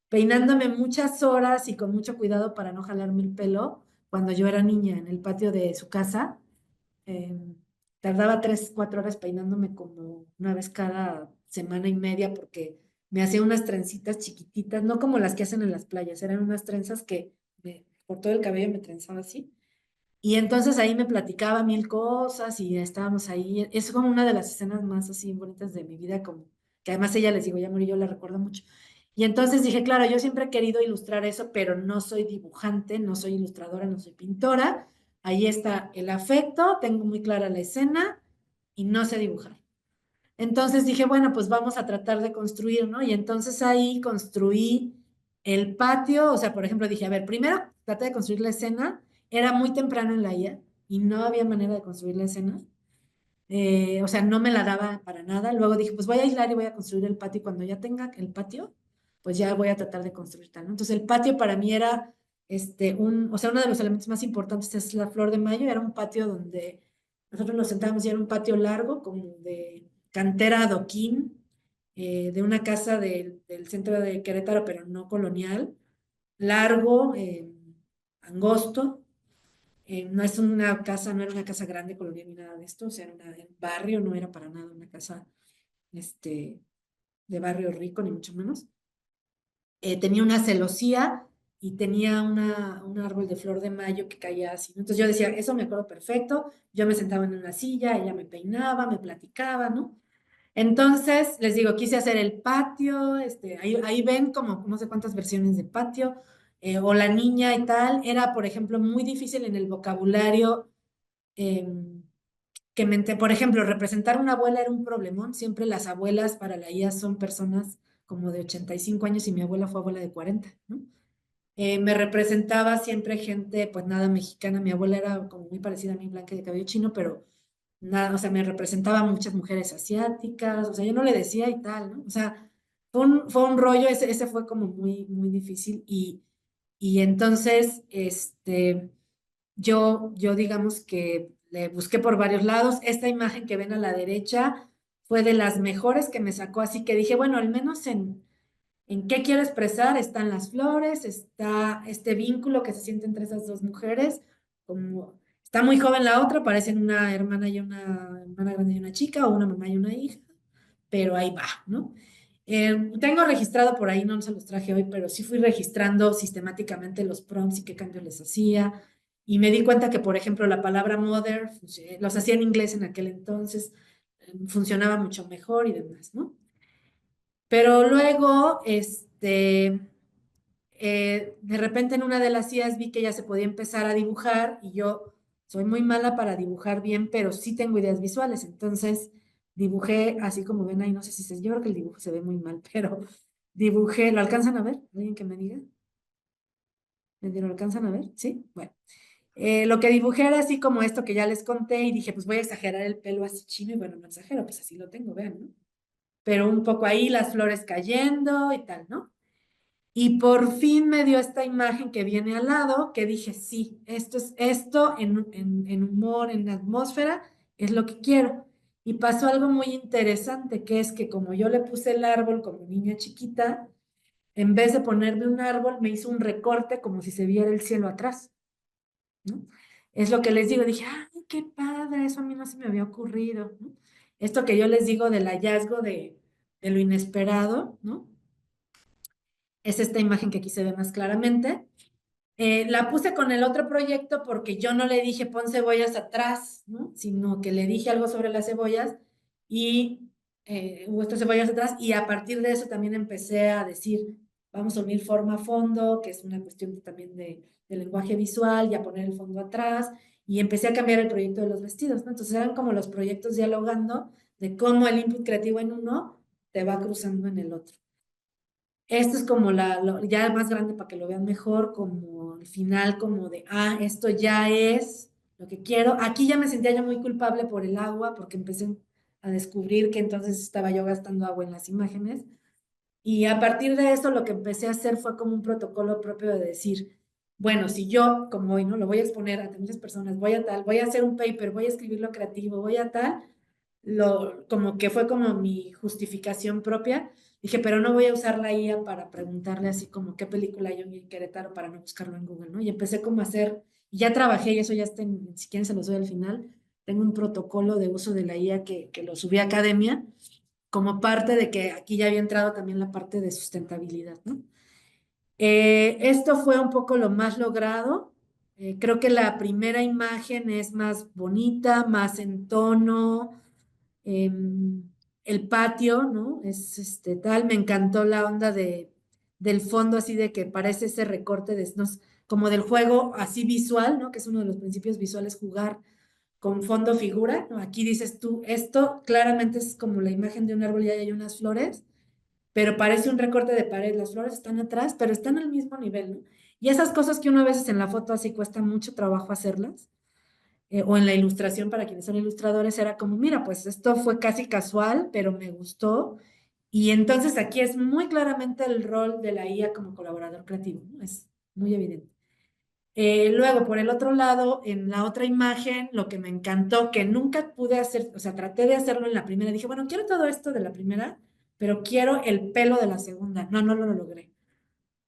[SPEAKER 2] peinándome muchas horas y con mucho cuidado para no jalarme el pelo cuando yo era niña en el patio de su casa. eh, Tardaba 3, 4 horas peinándome como una vez cada semana y media, porque me hacía unas trencitas chiquititas, no como las que hacen en las playas, eran unas trenzas que por todo el cabello me trenzaba así. Y entonces ahí me platicaba mil cosas y estábamos ahí. Es como una de las escenas más así bonitas de mi vida, como que además ella, les digo, ya murió, yo la recuerdo mucho. Y entonces dije, claro, yo siempre he querido ilustrar eso, pero no soy dibujante, no soy ilustradora, no soy pintora. Ahí está el afecto, tengo muy clara la escena y no sé dibujar. Entonces dije, bueno, pues vamos a tratar de construir, ¿no? Y entonces ahí construí el patio, o sea, por ejemplo, dije, a ver, primero traté de construir la escena, era muy temprano en la IA y no había manera de construir la escena, o sea, no me la daba para nada. Luego dije, pues voy a aislar y voy a construir el patio, y cuando ya tenga el patio, pues ya voy a tratar de construir tal, ¿no? Entonces el patio para mí era, o sea, uno de los elementos más importantes es la flor de mayo, era un patio donde nosotros nos sentábamos y era un patio largo, como de cantera adoquín, de una casa del centro de Querétaro, pero no colonial, largo, angosto. No es una casa, no era una casa grande colonial ni nada de esto, o sea, era un barrio, no era para nada una casa este, de barrio rico, ni mucho menos. Tenía una celosía y tenía un árbol de flor de mayo que caía así, ¿no? Entonces yo decía, eso me acuerdo perfecto, yo me sentaba en una silla, ella me peinaba, me platicaba, ¿no? Entonces, les digo, quise hacer el patio, ahí ven como no sé cuántas versiones de patio, o la niña y tal. Era, por ejemplo, muy difícil en el vocabulario, por ejemplo, representar una abuela era un problemón. Siempre las abuelas para la IA son personas como de 85 años y mi abuela fue abuela de 40, ¿no? Me representaba siempre gente, pues nada mexicana. Mi abuela era como muy parecida a mí, blanca y de cabello chino, pero nada, o sea, me representaba muchas mujeres asiáticas, o sea, yo no le decía y tal, ¿no? O sea, fue un rollo, ese fue como muy, muy difícil, y entonces, yo digamos que le busqué por varios lados. Esta imagen que ven a la derecha fue de las mejores que me sacó, así que dije, bueno, al menos en qué quiero expresar, están las flores, está este vínculo que se siente entre esas dos mujeres, como está muy joven la otra, parecen una hermana y una hermana grande y una chica, o una mamá y una hija, pero ahí va, ¿no? Tengo registrado por ahí, no se los traje hoy, pero sí fui registrando sistemáticamente los prompts y qué cambios les hacía. Y me di cuenta que, por ejemplo, la palabra mother, los hacía en inglés en aquel entonces, funcionaba mucho mejor y demás, ¿no? Pero luego, de repente en una de las ideas vi que ya se podía empezar a dibujar y yo soy muy mala para dibujar bien, pero sí tengo ideas visuales. Entonces dibujé así como ven ahí, no sé si se, yo creo que el dibujo se ve muy mal, pero dibujé, ¿lo alcanzan a ver? ¿Alguien que me diga? ¿Lo alcanzan a ver? ¿Sí? Bueno. Lo que dibujé era así como esto que ya les conté y dije, pues voy a exagerar el pelo así chino y bueno, no exagero, pues así lo tengo, vean, ¿no? Pero un poco ahí las flores cayendo y tal, ¿no? Y por fin me dio esta imagen que viene al lado, que dije, sí, esto es esto en humor, en atmósfera, es lo que quiero. Y pasó algo muy interesante, que es que como yo le puse el árbol como niña chiquita, en vez de ponerme un árbol, me hizo un recorte como si se viera el cielo atrás, ¿no? Es lo que les digo, dije, ay, qué padre, eso a mí no se me había ocurrido, ¿no? Esto que yo les digo del hallazgo de lo inesperado, ¿no? Es esta imagen que aquí se ve más claramente. La puse con el otro proyecto porque yo no le dije pon cebollas atrás, ¿no? Sino que le dije algo sobre las cebollas y hubo estas cebollas atrás y a partir de eso también empecé a decir, vamos a unir forma a fondo, que es una cuestión también de lenguaje visual, y a poner el fondo atrás y empecé a cambiar el proyecto de los vestidos, ¿no? Entonces eran como los proyectos dialogando de cómo el input creativo en uno te va cruzando en el otro. Esto es como ya más grande para que lo vean mejor, como el final, como de, esto ya es lo que quiero. Aquí ya me sentía yo muy culpable por el agua, porque empecé a descubrir que entonces estaba yo gastando agua en las imágenes. Y a partir de eso lo que empecé a hacer fue como un protocolo propio de decir, bueno, si yo, como hoy, ¿no? Lo voy a exponer ante muchas personas, voy a tal, voy a hacer un paper, voy a escribir lo creativo, voy a tal, como que fue como mi justificación propia. Dije, pero no voy a usar la IA para preguntarle así como qué película hay en Querétaro para no buscarlo en Google, ¿no? Y empecé como a hacer, y ya trabajé y eso ya está, si quieren se los doy al final, tengo un protocolo de uso de la IA que lo subí a Academia como parte de que aquí ya había entrado también la parte de sustentabilidad, ¿no? Esto fue un poco lo más logrado. Creo que la primera imagen es más bonita, más en tono. em, el patio, ¿no? Es tal. Me encantó la onda del fondo, así de que parece ese recorte como del juego así visual, ¿no? Que es uno de los principios visuales, jugar con fondo figura, ¿no? Aquí dices tú, esto claramente es como la imagen de un árbol y ahí hay unas flores, pero parece un recorte de pared, las flores están atrás, pero están al mismo nivel, ¿no? Y esas cosas que uno a veces en la foto así cuesta mucho trabajo hacerlas, o en la ilustración para quienes son ilustradores, era como, mira, pues esto fue casi casual, pero me gustó. Y entonces aquí es muy claramente el rol de la IA como colaborador creativo, ¿no? Es muy evidente. Luego, por el otro lado, en la otra imagen, lo que me encantó, que nunca pude hacer, o sea, traté de hacerlo en la primera, dije, bueno, quiero todo esto de la primera, pero quiero el pelo de la segunda. No, no lo logré.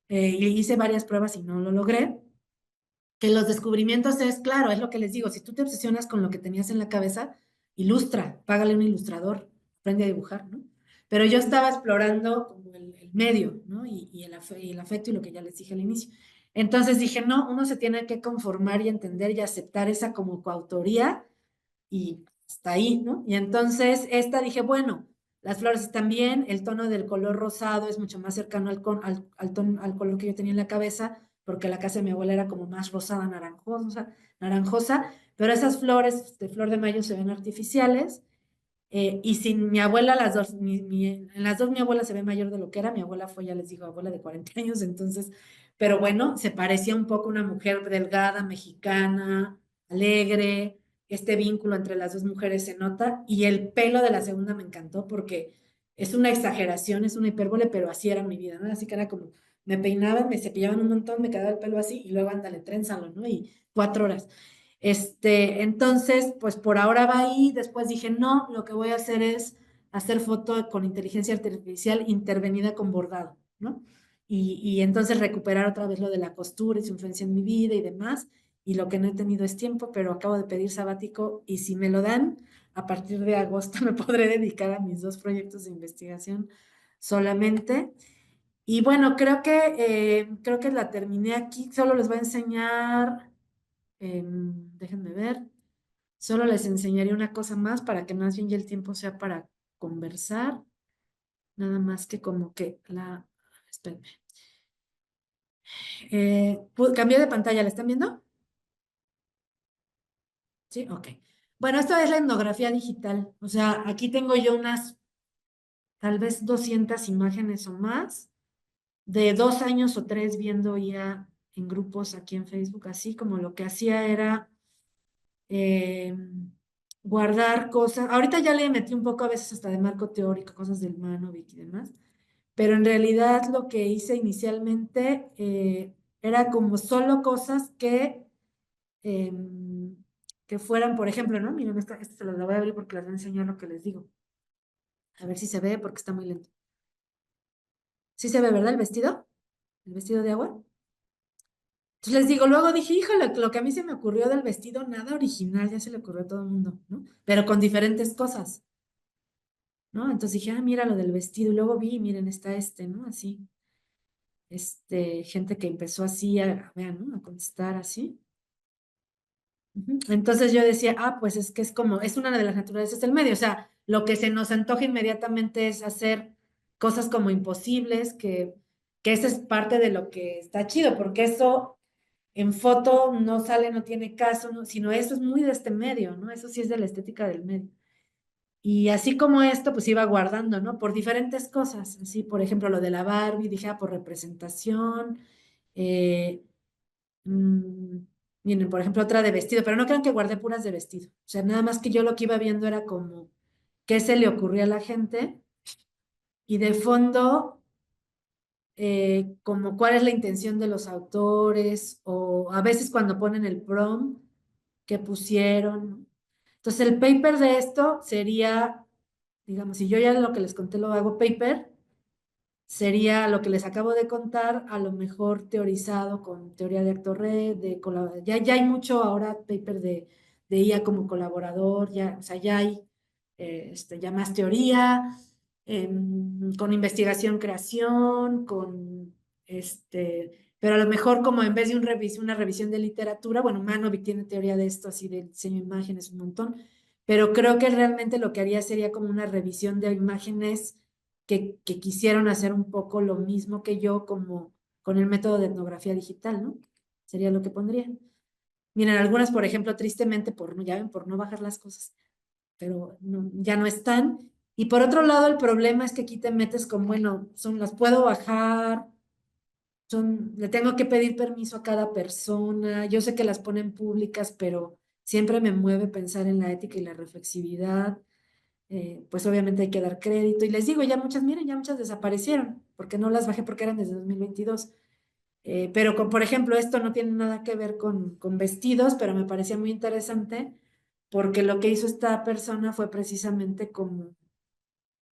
[SPEAKER 2] Y hice varias pruebas y no lo logré. Que los descubrimientos es, claro, es lo que les digo, si tú te obsesionas con lo que tenías en la cabeza, ilustra, págale un ilustrador, aprende a dibujar, ¿no? Pero yo estaba explorando como el medio, ¿no? Y el afecto y lo que ya les dije al inicio. Entonces dije, no, uno se tiene que conformar y entender y aceptar esa como coautoría y hasta ahí, ¿no? Y entonces esta dije, bueno, las flores están bien, el tono del color rosado es mucho más cercano al color que yo tenía en la cabeza, porque la casa de mi abuela era como más rosada, naranjosa, pero esas flores de flor de mayo se ven artificiales. Y sin mi abuela, en las dos mi abuela se ve mayor de lo que era, mi abuela fue, ya les digo, abuela de 40 años, entonces, pero bueno, se parecía un poco a una mujer delgada, mexicana, alegre, este vínculo entre las dos mujeres se nota, y el pelo de la segunda me encantó porque es una exageración, es una hipérbole, pero así era mi vida, ¿no? Así que era como, me peinaban, me cepillaban un montón, me quedaba el pelo así, y luego ándale, trénzalo, ¿no? Y 4 horas. Entonces, pues por ahora va ahí. Después dije, no, lo que voy a hacer es hacer foto con inteligencia artificial intervenida con bordado, ¿no? Y entonces recuperar otra vez lo de la costura y su influencia en mi vida y demás. Y lo que no he tenido es tiempo, pero acabo de pedir sabático y si me lo dan, a partir de agosto me podré dedicar a mis dos proyectos de investigación solamente. Y bueno, creo que la terminé aquí. Solo les voy a enseñar. Déjenme ver. Solo les enseñaré una cosa más para que más bien ya el tiempo sea para conversar. Nada más que como que la... Espérenme. Cambié de pantalla, ¿la están viendo? Sí, ok. Bueno, esta es la etnografía digital. O sea, aquí tengo yo unas tal vez 200 imágenes o más de 2 años o 3 viendo ya en grupos aquí en Facebook, así como lo que hacía era eh, guardar cosas. Ahorita ya le metí un poco a veces hasta de marco teórico, cosas del Manovic y demás, pero en realidad lo que hice inicialmente era como solo cosas eh, que fueran, por ejemplo, ¿no? Miren, esta se las voy a abrir porque les voy a enseñar lo que les digo. A ver si se ve porque está muy lento. ¿Sí se ve, verdad, el vestido? ¿El vestido de agua? Entonces les digo, luego dije, híjole, lo que a mí se me ocurrió del vestido, nada original, ya se le ocurrió a todo el mundo, ¿no? Pero con diferentes cosas, ¿no? Entonces dije, ah, mira lo del vestido, y luego vi, miren, está ¿no? Así, gente que empezó así vean, ¿no? A contestar así. Ujú. Entonces yo decía, ah, pues es que es como, es una de las naturalezas del medio, o sea, lo que se nos antoja inmediatamente es hacer cosas como imposibles, que esa es parte de lo que está chido, porque eso en foto no sale, no tiene caso, ¿no? Sino eso es muy de este medio, ¿no? Eso sí es de la estética del medio. Y así como esto, pues iba guardando, ¿no? Por diferentes cosas, así, por ejemplo, lo de la Barbie, dije, ah, por representación, eh, mm, miren, por ejemplo, otra de vestido, pero no crean que guardé puras de vestido, o sea, nada más que yo lo que iba viendo era como qué se le ocurría a la gente y de fondo como cuál es la intención de los autores o a veces cuando ponen el prompt que pusieron, ¿no? Entonces el paper de esto sería, digamos, si yo ya lo que les conté lo hago paper, sería lo que les acabo de contar, a lo mejor teorizado con teoría de actor red, ya hay mucho ahora paper de IA como colaborador, ya, o sea, ya hay ya más teoría, con investigación, creación, pero a lo mejor como en vez de una revisión de literatura, bueno, Manovic tiene teoría de esto, así de diseño de imágenes, un montón, pero creo que realmente lo que haría sería como una revisión de imágenes que quisieron hacer un poco lo mismo que yo como con el método de etnografía digital, ¿no? Sería lo que pondría. Miren, algunas, por ejemplo, tristemente, ya ven, por no bajar las cosas, pero ya no están. Y por otro lado, el problema es que aquí te metes con, bueno, las puedo bajar, le tengo que pedir permiso a cada persona, yo sé que las ponen públicas, pero siempre me mueve pensar en la ética y la reflexividad. Pues obviamente hay que dar crédito. Y les digo, ya muchas, miren, ya muchas desaparecieron, porque no las bajé porque eran desde 2022. Pero por ejemplo, esto no tiene nada que ver con vestidos, pero me parecía muy interesante porque lo que hizo esta persona fue precisamente como,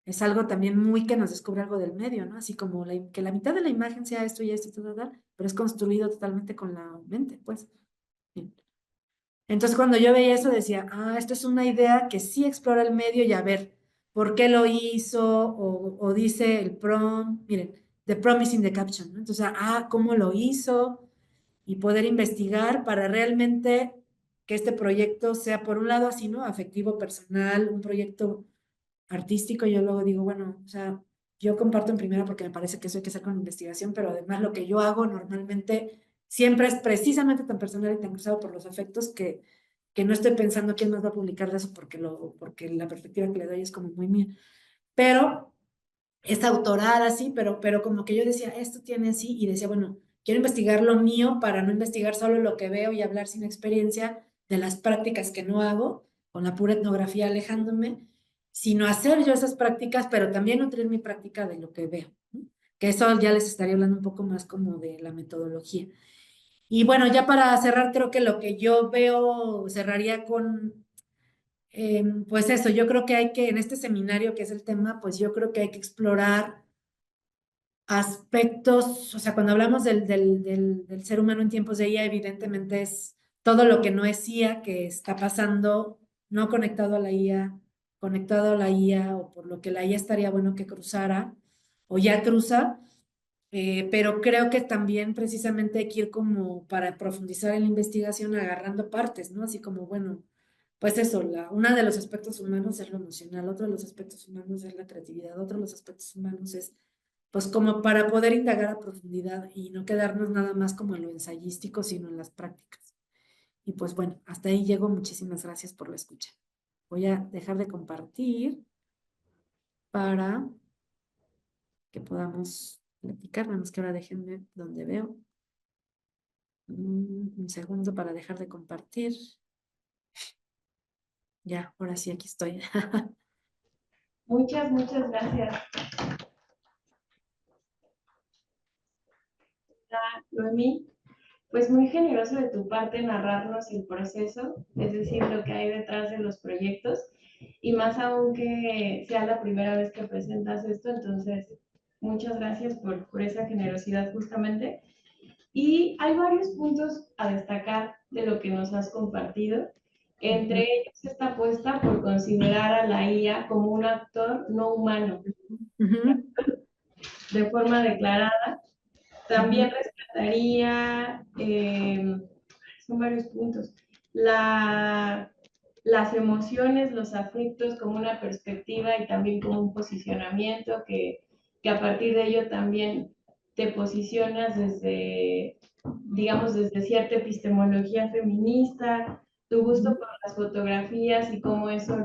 [SPEAKER 2] es algo también muy que nos descubre algo del medio, ¿no? Así como que la mitad de la imagen sea esto y esto y todo, pero es construido totalmente con la mente, pues. Bien. Entonces, cuando yo veía eso, decía, ah, esto es una idea que sí explora el medio y a ver, ¿por qué lo hizo? O dice el prompt, miren, the promise in the caption, ¿no? Entonces, ¿cómo lo hizo? Y poder investigar para realmente que este proyecto sea, por un lado, así, ¿no? Afectivo, personal, un proyecto artístico. Yo luego digo, bueno, o sea, yo comparto en primera porque me parece que eso hay que hacer con investigación, pero además lo que yo hago normalmente siempre es precisamente tan personal y tan cruzado por los afectos que no estoy pensando quién más va a publicar de eso porque la perspectiva que le doy es como muy mía. Pero es autorada, sí, pero como que yo decía, esto tiene así, y decía, bueno, quiero investigar lo mío para no investigar solo lo que veo y hablar sin experiencia de las prácticas que no hago, con la pura etnografía alejándome, sino hacer yo esas prácticas, pero también nutrir mi práctica de lo que veo, ¿no? Que eso ya les estaría hablando un poco más como de la metodología. Y bueno, ya para cerrar, creo que lo que yo veo cerraría con pues eso, yo creo que hay que, en este seminario que es el tema, pues yo creo que hay que explorar aspectos, o sea, cuando hablamos del ser humano en tiempos de IA, evidentemente es todo lo que no es IA, que está pasando, no conectado a la IA, conectado a la IA, o por lo que la IA estaría bueno que cruzara, o ya cruza, pero creo que también precisamente hay que ir como para profundizar en la investigación agarrando partes, ¿no? Así como, bueno, pues eso, una de los aspectos humanos es lo emocional, otro de los aspectos humanos es la creatividad, otro de los aspectos humanos es, pues como para poder indagar a profundidad y no quedarnos nada más como en lo ensayístico, sino en las prácticas. Y pues bueno, hasta ahí llego. Muchísimas gracias por la escucha. Voy a dejar de compartir para que podamos platicar. Nada más que ahora déjenme donde veo. Un segundo para dejar de compartir. Ya, ahora sí, aquí estoy.
[SPEAKER 1] Muchas, muchas gracias, Noemí. Pues muy generoso de tu parte narrarnos el proceso, es decir, lo que hay detrás de los proyectos, y más aún que sea la primera vez que presentas esto, entonces muchas gracias por esa generosidad justamente. Y hay varios puntos a destacar de lo que nos has compartido. Entre ellos esta apuesta por considerar a la IA como un actor no humano, de forma declarada. También rescataría, son varios puntos, las emociones, los afectos como una perspectiva y también como un posicionamiento que a partir de ello también te posicionas desde, digamos, desde cierta epistemología feminista, tu gusto por las fotografías y cómo eso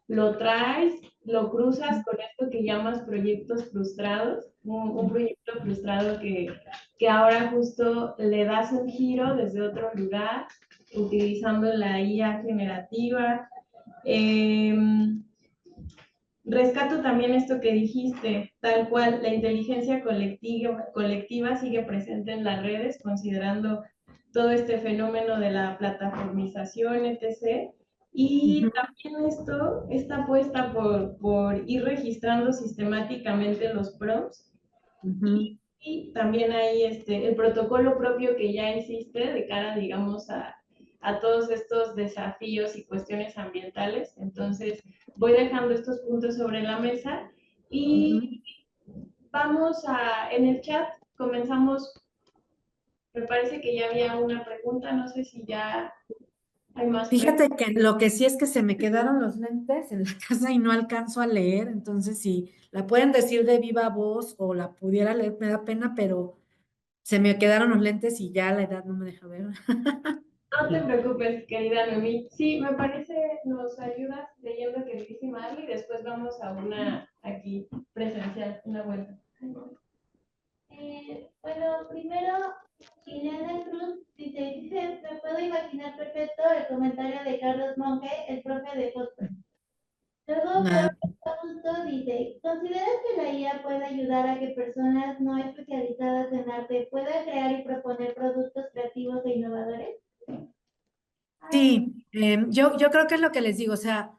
[SPEAKER 1] lo traes, lo cruzas con esto que llamas proyectos frustrados, un proyecto frustrado que ahora justo le das un giro desde otro lugar, utilizando la IA generativa. Eh, Rescato también esto que dijiste, tal cual, la inteligencia colectiva sigue presente en las redes, considerando todo este fenómeno de la plataformización, etc. Y también esta apuesta por ir registrando sistemáticamente los prompts y también hay el protocolo propio que ya existe de cara, digamos, a todos estos desafíos y cuestiones ambientales. Entonces, voy dejando estos puntos sobre la mesa y vamos en el chat, comenzamos, me parece que ya había una pregunta, no sé si ya hay más preguntas.
[SPEAKER 2] Fíjate que lo que sí es que se me quedaron los lentes en la casa y no alcanzo a leer, entonces si la pueden decir de viva voz o la pudiera leer, me da pena, pero se me quedaron los lentes y ya la edad no me deja ver.
[SPEAKER 1] No te preocupes, querida Noemí. Sí, me parece, nos ayudas leyendo queridísima Ali y después vamos a una aquí presencial, una vuelta.
[SPEAKER 3] Bueno, primero, Ileana Cruz dice, me puedo imaginar perfecto el comentario de Carlos Monge, el profe de Fosfor. Luego,
[SPEAKER 2] Ah,
[SPEAKER 3] Augusto dice, ¿consideras que la IA puede ayudar a que personas no especializadas en arte puedan crear y proponer productos creativos e innovadores?
[SPEAKER 2] sí, yo creo que es lo que les digo, o sea,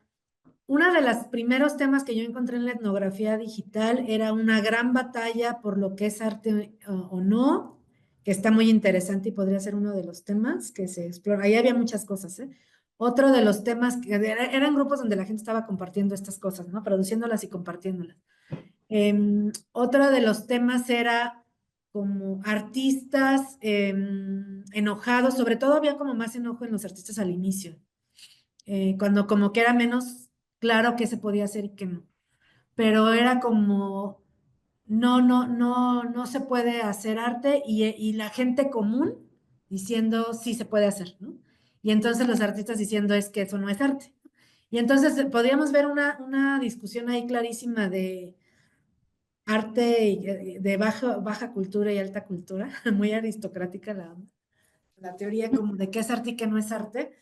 [SPEAKER 2] uno de los primeros temas que yo encontré en la etnografía digital era una gran batalla por lo que es arte o no, que está muy interesante y podría ser uno de los temas que se explora. Ahí había muchas cosas, ¿eh? Otro de los temas que eran grupos donde la gente estaba compartiendo estas cosas, ¿no? Produciéndolas y compartiéndolas. Otro de los temas era como artistas enojados, sobre todo había como más enojo en los artistas al inicio, cuando como que era menos claro qué se podía hacer y qué no. Pero era como, no se puede hacer arte y la gente común diciendo sí se puede hacer, ¿no? Y entonces los artistas diciendo es que eso no es arte. Y entonces podríamos ver una discusión ahí clarísima de arte de baja cultura y alta cultura, muy aristocrática la teoría como de qué es arte y qué no es arte,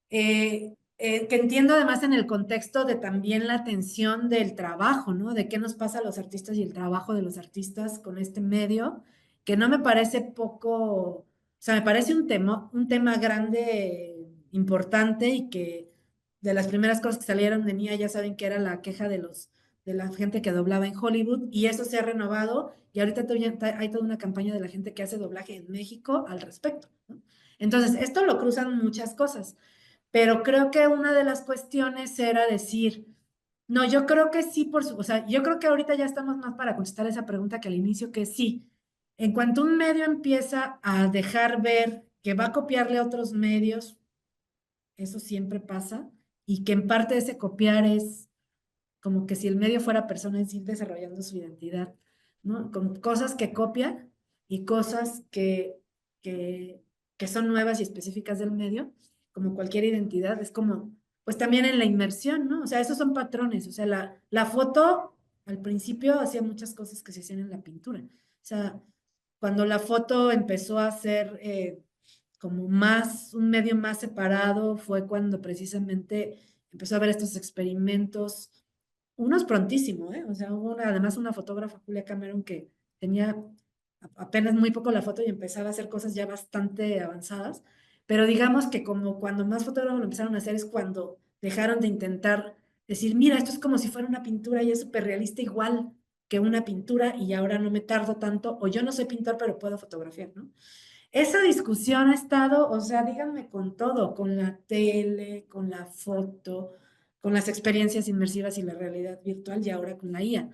[SPEAKER 2] que entiendo además en el contexto de también la tensión del trabajo, ¿no? De qué nos pasa a los artistas y el trabajo de los artistas con este medio, que no me parece poco, o sea, me parece un tema grande, importante y que de las primeras cosas que salieron de Nia ya saben que era la queja de la gente que doblaba en Hollywood y eso se ha renovado y ahorita hay toda una campaña de la gente que hace doblaje en México al respecto, ¿no? Entonces, esto lo cruzan muchas cosas, pero creo que una de las cuestiones era decir, No, yo creo que sí, o sea, yo creo que ahorita ya estamos más para contestar esa pregunta que al inicio, que sí. En cuanto un medio empieza a dejar ver que va a copiarle a otros medios, eso siempre pasa, y que en parte ese copiar es como que si el medio fuera persona, es ir desarrollando su identidad, ¿no? Con cosas que copia y cosas que, que son nuevas y específicas del medio, como cualquier identidad, es como, pues también en la inmersión, ¿no? O sea, esos son patrones, o sea, la foto al principio hacía muchas cosas que se hacían en la pintura, o sea, cuando la foto empezó a ser como más, un medio más separado, fue cuando precisamente empezó a haber estos experimentos, unos prontísimo, ¿eh? O sea, hubo además una fotógrafa, Julia Cameron, que tenía apenas muy poco la foto y empezaba a hacer cosas ya bastante avanzadas, pero digamos que como cuando más fotógrafos lo empezaron a hacer es cuando dejaron de intentar decir, mira, esto es como si fuera una pintura y es súper realista igual que una pintura y ahora no me tardo tanto, o yo no soy pintor, pero puedo fotografiar, ¿no? Esa discusión ha estado, o sea, díganme con todo, con la tele, con la foto, con las experiencias inmersivas y la realidad virtual y ahora con la IA.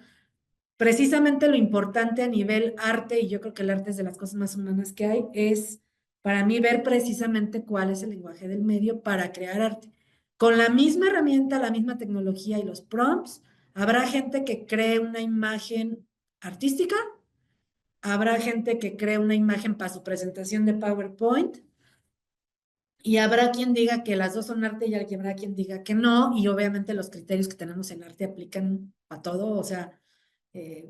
[SPEAKER 2] Precisamente lo importante a nivel arte, y yo creo que el arte es de las cosas más humanas que hay, es para mí ver precisamente cuál es el lenguaje del medio para crear arte. Con la misma herramienta, la misma tecnología y los prompts, habrá gente que cree una imagen artística. Habrá gente que cree una imagen para su presentación de PowerPoint y habrá quien diga que las dos son arte y habrá quien diga que no. Y obviamente los criterios que tenemos en arte aplican a todo, o sea,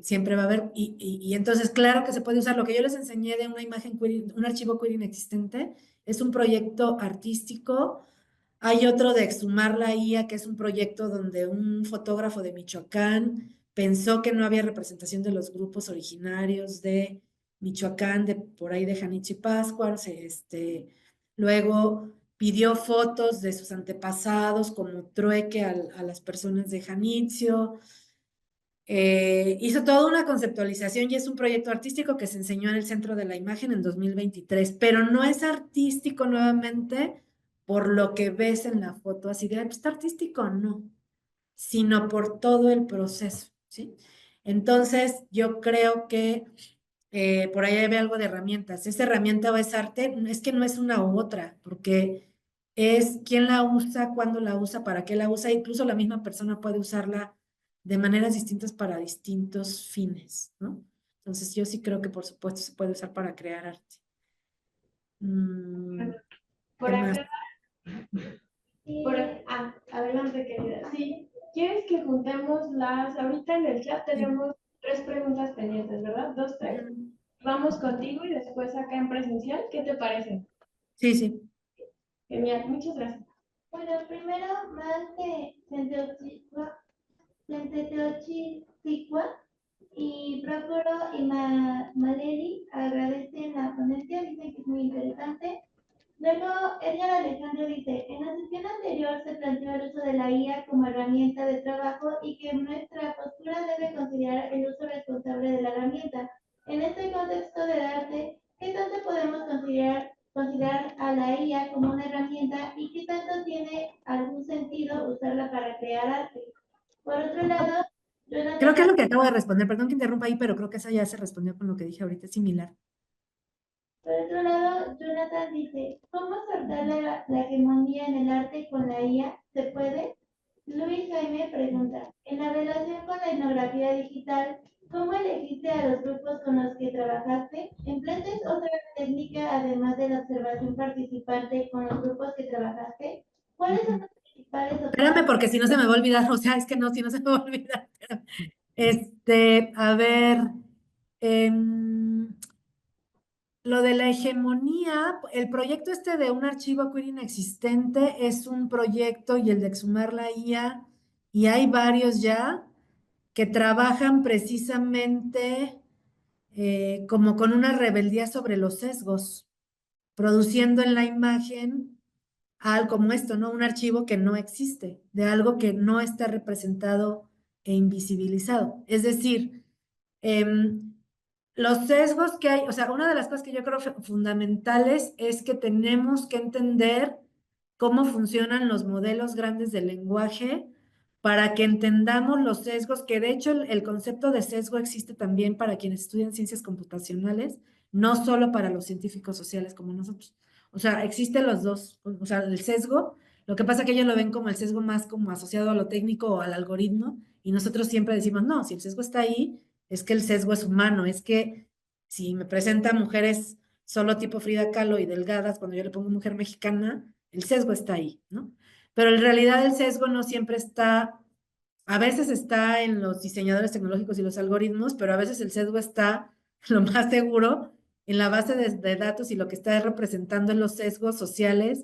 [SPEAKER 2] siempre va a haber. Y entonces, claro que se puede usar. Lo que yo les enseñé de una imagen queer, un archivo queer inexistente, es un proyecto artístico. Hay otro de Exhumar la IA, que es un proyecto donde un fotógrafo de Michoacán pensó que no había representación de los grupos originarios de Michoacán, de por ahí de Janichi Páscuaro, luego pidió fotos de sus antepasados como trueque a las personas de Janitzio. Hizo toda una conceptualización y es un proyecto artístico que se enseñó en el Centro de la Imagen en 2023, pero no es artístico nuevamente por lo que ves en la foto, así de, pues está artístico, no, sino por todo el proceso, ¿sí? Entonces, yo creo que por ahí hay algo de herramientas. ¿Esa herramienta o es arte? Es que no es una u otra, porque es quién la usa, cuándo la usa, para qué la usa. Incluso la misma persona puede usarla de maneras distintas para distintos fines, ¿no? Entonces yo sí creo que por supuesto se puede usar para crear arte.
[SPEAKER 1] Por
[SPEAKER 2] ¿Qué más?
[SPEAKER 1] acá, adelante, querida. Sí, ¿quieres que juntemos ahorita en el chat tenemos 3 preguntas pendientes, ¿verdad? 2, 3. Vamos contigo y después acá en presencial. ¿Qué te parece?
[SPEAKER 2] Sí, sí.
[SPEAKER 1] Genial, muchas gracias.
[SPEAKER 3] Bueno, primero, más que Centeotlicua y Procuro y Maleri agradecen la ponencia, dicen que es muy interesante. Luego, Edgar Alejandro dice, en la sesión anterior se planteó el uso de la IA como herramienta de trabajo y que nuestra postura debe considerar el uso responsable de la herramienta. En este contexto del arte, ¿qué tanto podemos considerar a la IA como una herramienta y qué tanto tiene algún sentido usarla para crear arte? Por otro lado,
[SPEAKER 2] Creo
[SPEAKER 3] Jonathan.
[SPEAKER 2] que es lo que acabo de responder. Perdón que interrumpa ahí, pero creo que esa ya se respondió con lo que dije ahorita, es similar.
[SPEAKER 3] Por otro lado, Jonathan dice, ¿cómo soltar la hegemonía en el arte con la IA? ¿Se puede? Luis Jaime pregunta, en la relación con la etnografía digital, ¿cómo elegiste a los grupos con los que trabajaste? ¿Empleaste otra técnica además de la observación participante con los grupos que trabajaste? ¿Cuáles son los principales
[SPEAKER 2] Espérame, porque si no se me va a olvidar, o sea, es que no, si no se me va a olvidar. A ver, em, lo de la hegemonía, el proyecto este de un archivo queer inexistente es un proyecto y el de Exhumar la IA, y hay varios ya que trabajan precisamente como con una rebeldía sobre los sesgos, produciendo en la imagen algo como esto, ¿no? Un archivo que no existe, de algo que no está representado e invisibilizado. Es decir, los sesgos que hay, o sea, una de las cosas que yo creo fundamentales es que tenemos que entender cómo funcionan los modelos grandes del lenguaje para que entendamos los sesgos, que de hecho el concepto de sesgo existe también para quienes estudian ciencias computacionales, no solo para los científicos sociales como nosotros. O sea, existen los dos, o sea, el sesgo, lo que pasa es que ellos lo ven como el sesgo más como asociado a lo técnico o al algoritmo, y nosotros siempre decimos, no, si el sesgo está ahí, es que el sesgo es humano, es que si me presentan mujeres solo tipo Frida Kahlo y delgadas, cuando yo le pongo mujer mexicana, el sesgo está ahí, ¿no? Pero en realidad el sesgo no siempre está, a veces está en los diseñadores tecnológicos y los algoritmos, pero a veces el sesgo está, lo más seguro, en la base de datos y lo que está representando en los sesgos sociales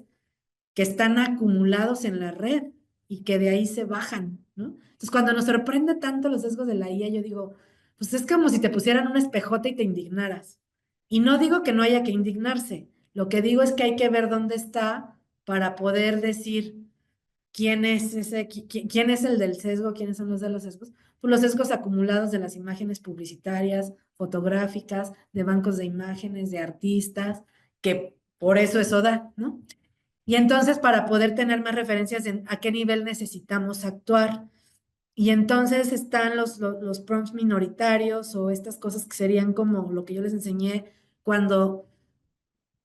[SPEAKER 2] que están acumulados en la red y que de ahí se bajan, ¿no? Entonces, cuando nos sorprende tanto los sesgos de la IA, yo digo, pues es como si te pusieran un espejote y te indignaras. Y no digo que no haya que indignarse, lo que digo es que hay que ver dónde está para poder decir quién es quién es el del sesgo, quiénes son los de los sesgos. Pues los sesgos acumulados de las imágenes publicitarias, fotográficas, de bancos de imágenes, de artistas, que por eso eso da, ¿no? Y entonces para poder tener más referencias en a qué nivel necesitamos actuar. Y entonces están los prompts minoritarios o estas cosas que serían como lo que yo les enseñé cuando,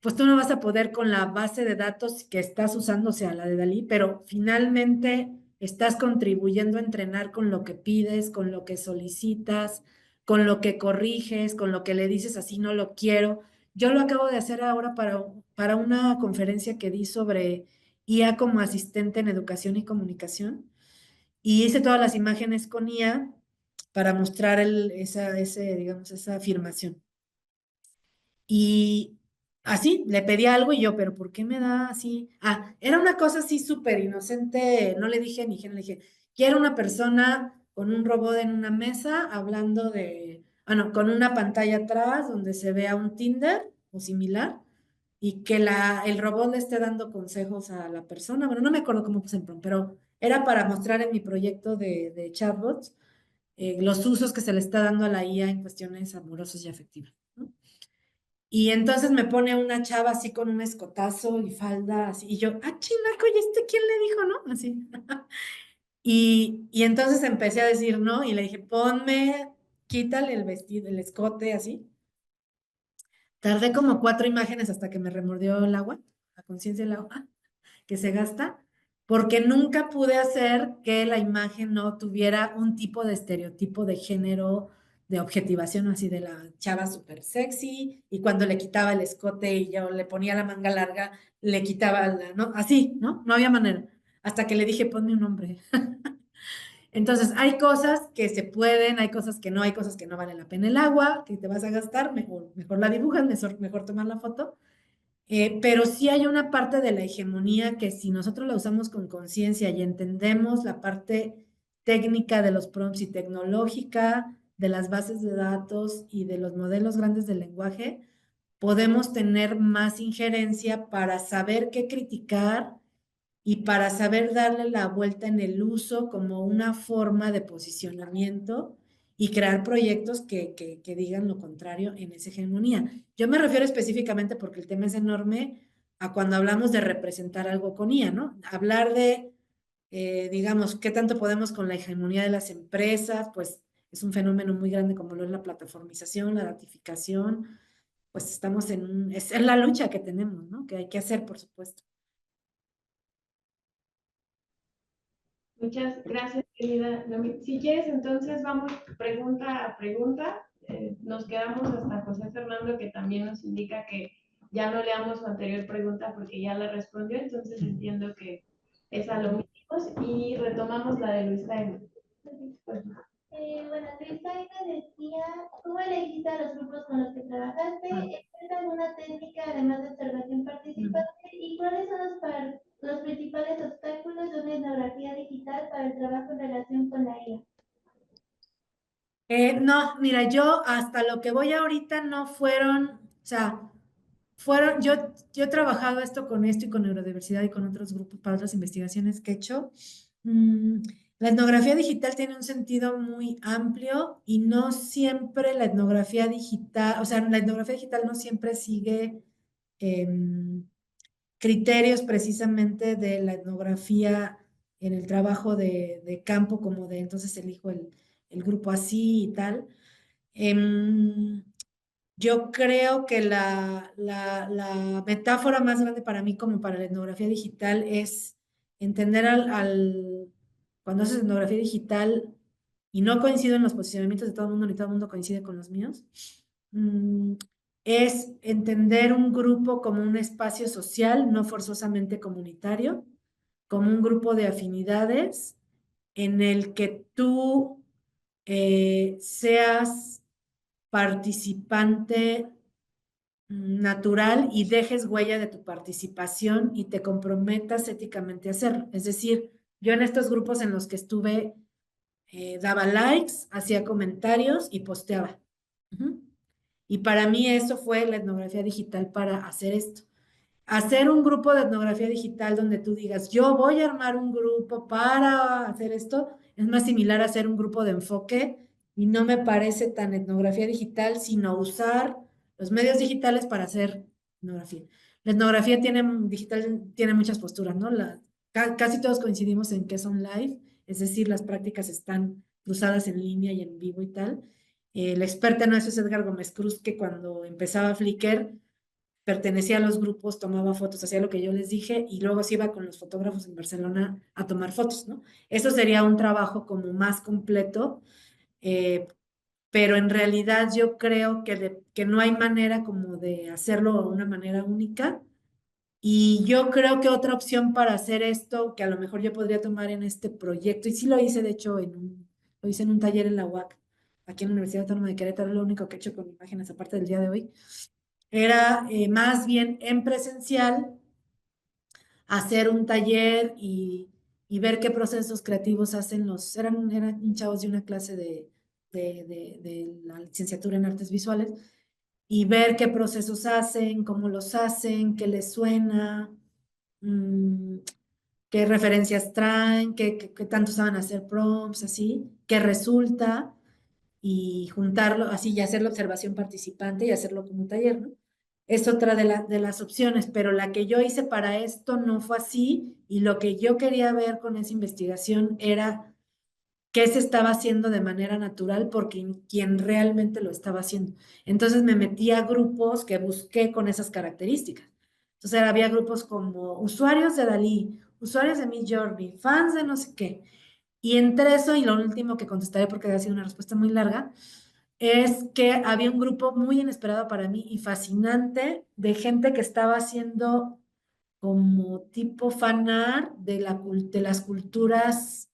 [SPEAKER 2] pues tú no vas a poder con la base de datos que estás usando, o sea, la de Dalí, pero finalmente estás contribuyendo a entrenar con lo que pides, con lo que solicitas, con lo que corriges, con lo que le dices así no lo quiero. Yo lo acabo de hacer ahora para una conferencia que di sobre IA como asistente en educación y comunicación y hice todas las imágenes con IA para mostrar digamos, esa afirmación. Y así, le pedí algo y yo, pero ¿por qué me da así? Ah, era una cosa así súper inocente, no le dije ni género, le dije, quiero una persona con un robot en una mesa hablando no, con una pantalla atrás donde se vea un Tinder o similar y que el robot le esté dando consejos a la persona. Bueno, no me acuerdo cómo puse en prompt, pero era para mostrar en mi proyecto de chatbots los usos que se le está dando a la IA en cuestiones amorosas y afectivas, ¿no? Y entonces me pone una chava así con un escotazo y falda así, y yo, chinaco, ¿y este quién le dijo, no? Así. Y entonces empecé a decir, ¿no? Y le dije, quítale el vestido, el escote, así. Tardé como 4 imágenes hasta que me remordió el agua, la conciencia del agua que se gasta, porque nunca pude hacer que la imagen no tuviera un tipo de estereotipo de género, de objetivación así de la chava súper sexy, y cuando le quitaba el escote y yo le ponía la manga larga, le quitaba ¿no? Así, ¿no? No había manera. Hasta que le dije, ponme un nombre. Entonces, hay cosas que se pueden, hay cosas que no, hay cosas que no valen la pena el agua, que te vas a gastar, mejor la dibujas, mejor tomar la foto. Pero sí hay una parte de la hegemonía que si nosotros la usamos con conciencia y entendemos la parte técnica de los prompts y tecnológica de las bases de datos y de los modelos grandes del lenguaje, podemos tener más injerencia para saber qué criticar y para saber darle la vuelta en el uso como una forma de posicionamiento y crear proyectos que digan lo contrario en esa hegemonía. Yo me refiero específicamente, porque el tema es enorme, a cuando hablamos de representar algo con IA, ¿no? Hablar de, digamos, qué tanto podemos con la hegemonía de las empresas, pues es un fenómeno muy grande como lo es la plataformización, la ratificación, pues estamos es la lucha que tenemos, ¿no? Que hay que hacer, por supuesto.
[SPEAKER 1] Muchas gracias, querida Nomi. Si quieres, entonces vamos pregunta a pregunta. Nos quedamos hasta José Fernando, que también nos indica que ya no leamos su anterior pregunta porque ya la respondió, entonces entiendo que es a lo mismo. Y retomamos la de Luis Jaime.
[SPEAKER 3] Bueno, Luis Jaime decía, ¿cómo elegiste a los grupos con los que trabajaste? ¿Es alguna técnica además de observación participante? ¿Y cuáles son los principales obstáculos de una etnografía digital para el trabajo en relación con la IA?
[SPEAKER 2] No, mira, yo hasta lo que voy ahorita no fueron, o sea, yo he trabajado con esto y con neurodiversidad y con otros grupos para otras investigaciones que he hecho. La etnografía digital tiene un sentido muy amplio y no siempre la etnografía digital, o sea, la etnografía digital no siempre sigue criterios precisamente de la etnografía en el trabajo de campo, como de entonces elijo el grupo así y tal. Yo creo que la metáfora más grande para mí como para la etnografía digital es entender cuando haces etnografía digital y no coincido en los posicionamientos de todo el mundo, ni todo el mundo coincide con los míos, es entender un grupo como un espacio social, no forzosamente comunitario, como un grupo de afinidades en el que tú seas participante natural y dejes huella de tu participación y te comprometas éticamente a hacerlo. Es decir, yo en estos grupos en los que estuve daba likes, hacía comentarios y posteaba. Y para mí eso fue la etnografía digital para hacer esto. Hacer un grupo de etnografía digital donde tú digas, yo voy a armar un grupo para hacer esto, es más similar a hacer un grupo de enfoque y no me parece tan etnografía digital, sino usar los medios digitales para hacer etnografía. La etnografía digital tiene muchas posturas, ¿no? Casi todos coincidimos en que son live, es decir, las prácticas están cruzadas en línea y en vivo y tal. La experta en eso es Edgar Gómez Cruz, que cuando empezaba Flickr pertenecía a los grupos, tomaba fotos, hacía lo que yo les dije y luego se iba con los fotógrafos en Barcelona a tomar fotos, ¿no? Eso sería un trabajo como más completo, eh, pero en realidad yo creo que no hay manera como de hacerlo de una manera única. Y yo creo que otra opción para hacer esto, que a lo mejor yo podría tomar en este proyecto, y sí lo hice de hecho lo hice en un taller en la UAC, aquí en la Universidad Autónoma de Querétaro, es lo único que he hecho con imágenes aparte del día de hoy, era más bien en presencial hacer un taller y ver qué procesos creativos hacen eran chavos de una clase de la licenciatura en artes visuales y ver qué procesos hacen, cómo los hacen, qué les suena, mmm, qué referencias traen, qué tanto saben hacer prompts, así, qué resulta y juntarlo así y hacer la observación participante y hacerlo como un taller, ¿no? Es otra de las opciones, pero la que yo hice para esto no fue así y lo que yo quería ver con esa investigación era qué se estaba haciendo de manera natural por quien realmente lo estaba haciendo. Entonces me metí a grupos que busqué con esas características. Entonces había grupos como usuarios de Dalí, usuarios de Midjourney, fans de no sé qué. Y entre eso, y lo último que contestaré porque ha sido una respuesta muy larga, es que había un grupo muy inesperado para mí y fascinante de gente que estaba haciendo como tipo fan art de las culturas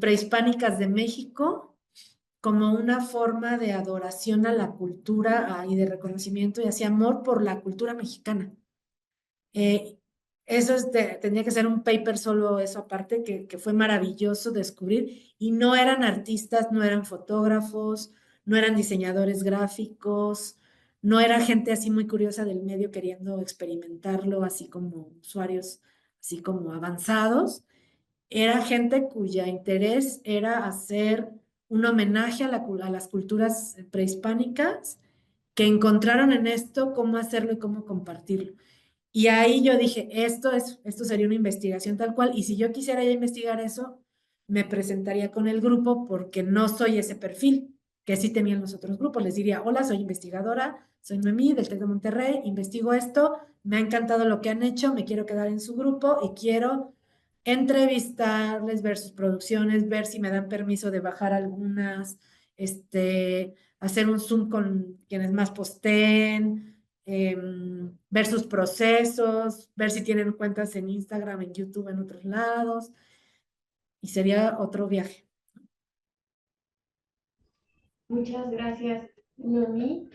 [SPEAKER 2] prehispánicas de México como una forma de adoración a la cultura y de reconocimiento y así amor por la cultura mexicana. Eh, Eso tendría que ser un paper solo eso aparte, que fue maravilloso descubrir. Y no eran artistas, no eran fotógrafos, no eran diseñadores gráficos, no era gente así muy curiosa del medio queriendo experimentarlo, así como usuarios, así como avanzados. Era gente cuya interés era hacer un homenaje a las culturas prehispánicas, que encontraron en esto cómo hacerlo y cómo compartirlo. Y ahí yo dije, esto sería una investigación tal cual, y si yo quisiera ya investigar eso, me presentaría con el grupo porque no soy ese perfil que sí tenían los otros grupos. Les diría, hola, soy investigadora, soy Noemí del TEC de Monterrey, investigo esto, me ha encantado lo que han hecho, me quiero quedar en su grupo y quiero entrevistarles, ver sus producciones, ver si me dan permiso de bajar algunas, hacer un Zoom con quienes más posteen, ver sus procesos, ver si tienen cuentas en Instagram, en YouTube, en otros lados, y sería otro viaje.
[SPEAKER 1] Muchas gracias, Noemí.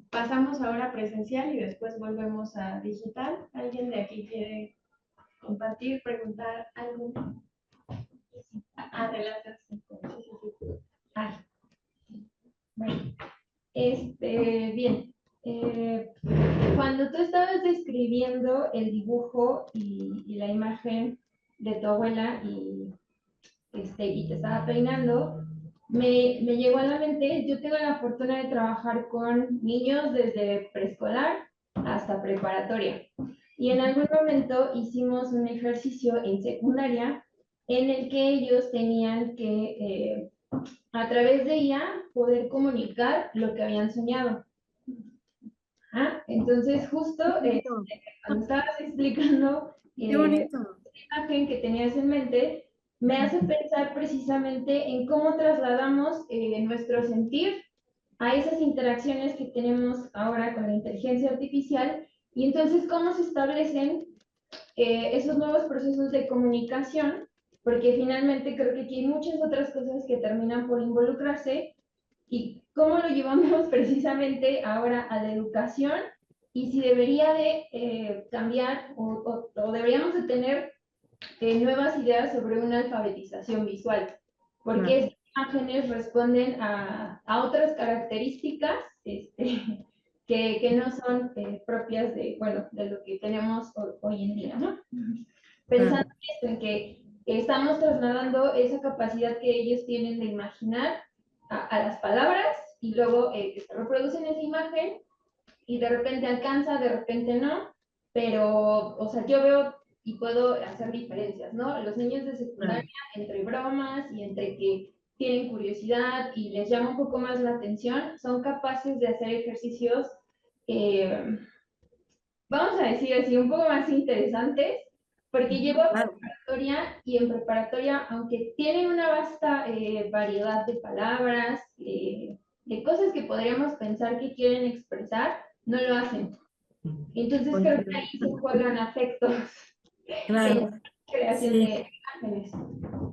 [SPEAKER 1] Pasamos ahora a presencial y después volvemos a digital. ¿Alguien de aquí quiere compartir, preguntar algo? Adelante. Ay. Bueno, bien. Cuando tú estabas describiendo el dibujo y la imagen de tu abuela y te estaba peinando, me llegó a la mente, yo tengo la fortuna de trabajar con niños desde preescolar hasta preparatoria.
[SPEAKER 4] Y en algún momento hicimos un ejercicio en secundaria en el que ellos tenían que, a través de IA, poder comunicar lo que habían soñado. Entonces, justo cuando estabas explicando
[SPEAKER 2] Qué bonito.
[SPEAKER 4] la imagen que tenías en mente, me hace pensar precisamente en cómo trasladamos nuestro sentir a esas interacciones que tenemos ahora con la inteligencia artificial y entonces cómo se establecen esos nuevos procesos de comunicación, porque finalmente creo que aquí hay muchas otras cosas que terminan por involucrarse y cómo lo llevamos precisamente ahora a la educación y si debería de cambiar o deberíamos de tener nuevas ideas sobre una alfabetización visual, porque esas imágenes responden a otras características que no son propias de, bueno, de lo que tenemos hoy en día, ¿no? Pensando en esto, en que estamos trasladando esa capacidad que ellos tienen de imaginar a las palabras y luego que se reproducen esa imagen y de repente alcanza, de repente no, pero, o sea, yo veo y puedo hacer diferencias, ¿no? Los niños de secundaria, entre bromas y entre que tienen curiosidad y les llama un poco más la atención, son capaces de hacer ejercicios, vamos a decir así, un poco más interesantes, porque llego a preparatoria y en preparatoria, aunque tienen una vasta variedad de palabras, de cosas que podríamos pensar que quieren expresar, no lo hacen. Entonces creo que ahí se juegan afectos.
[SPEAKER 2] Claro.
[SPEAKER 4] Creación de imágenes.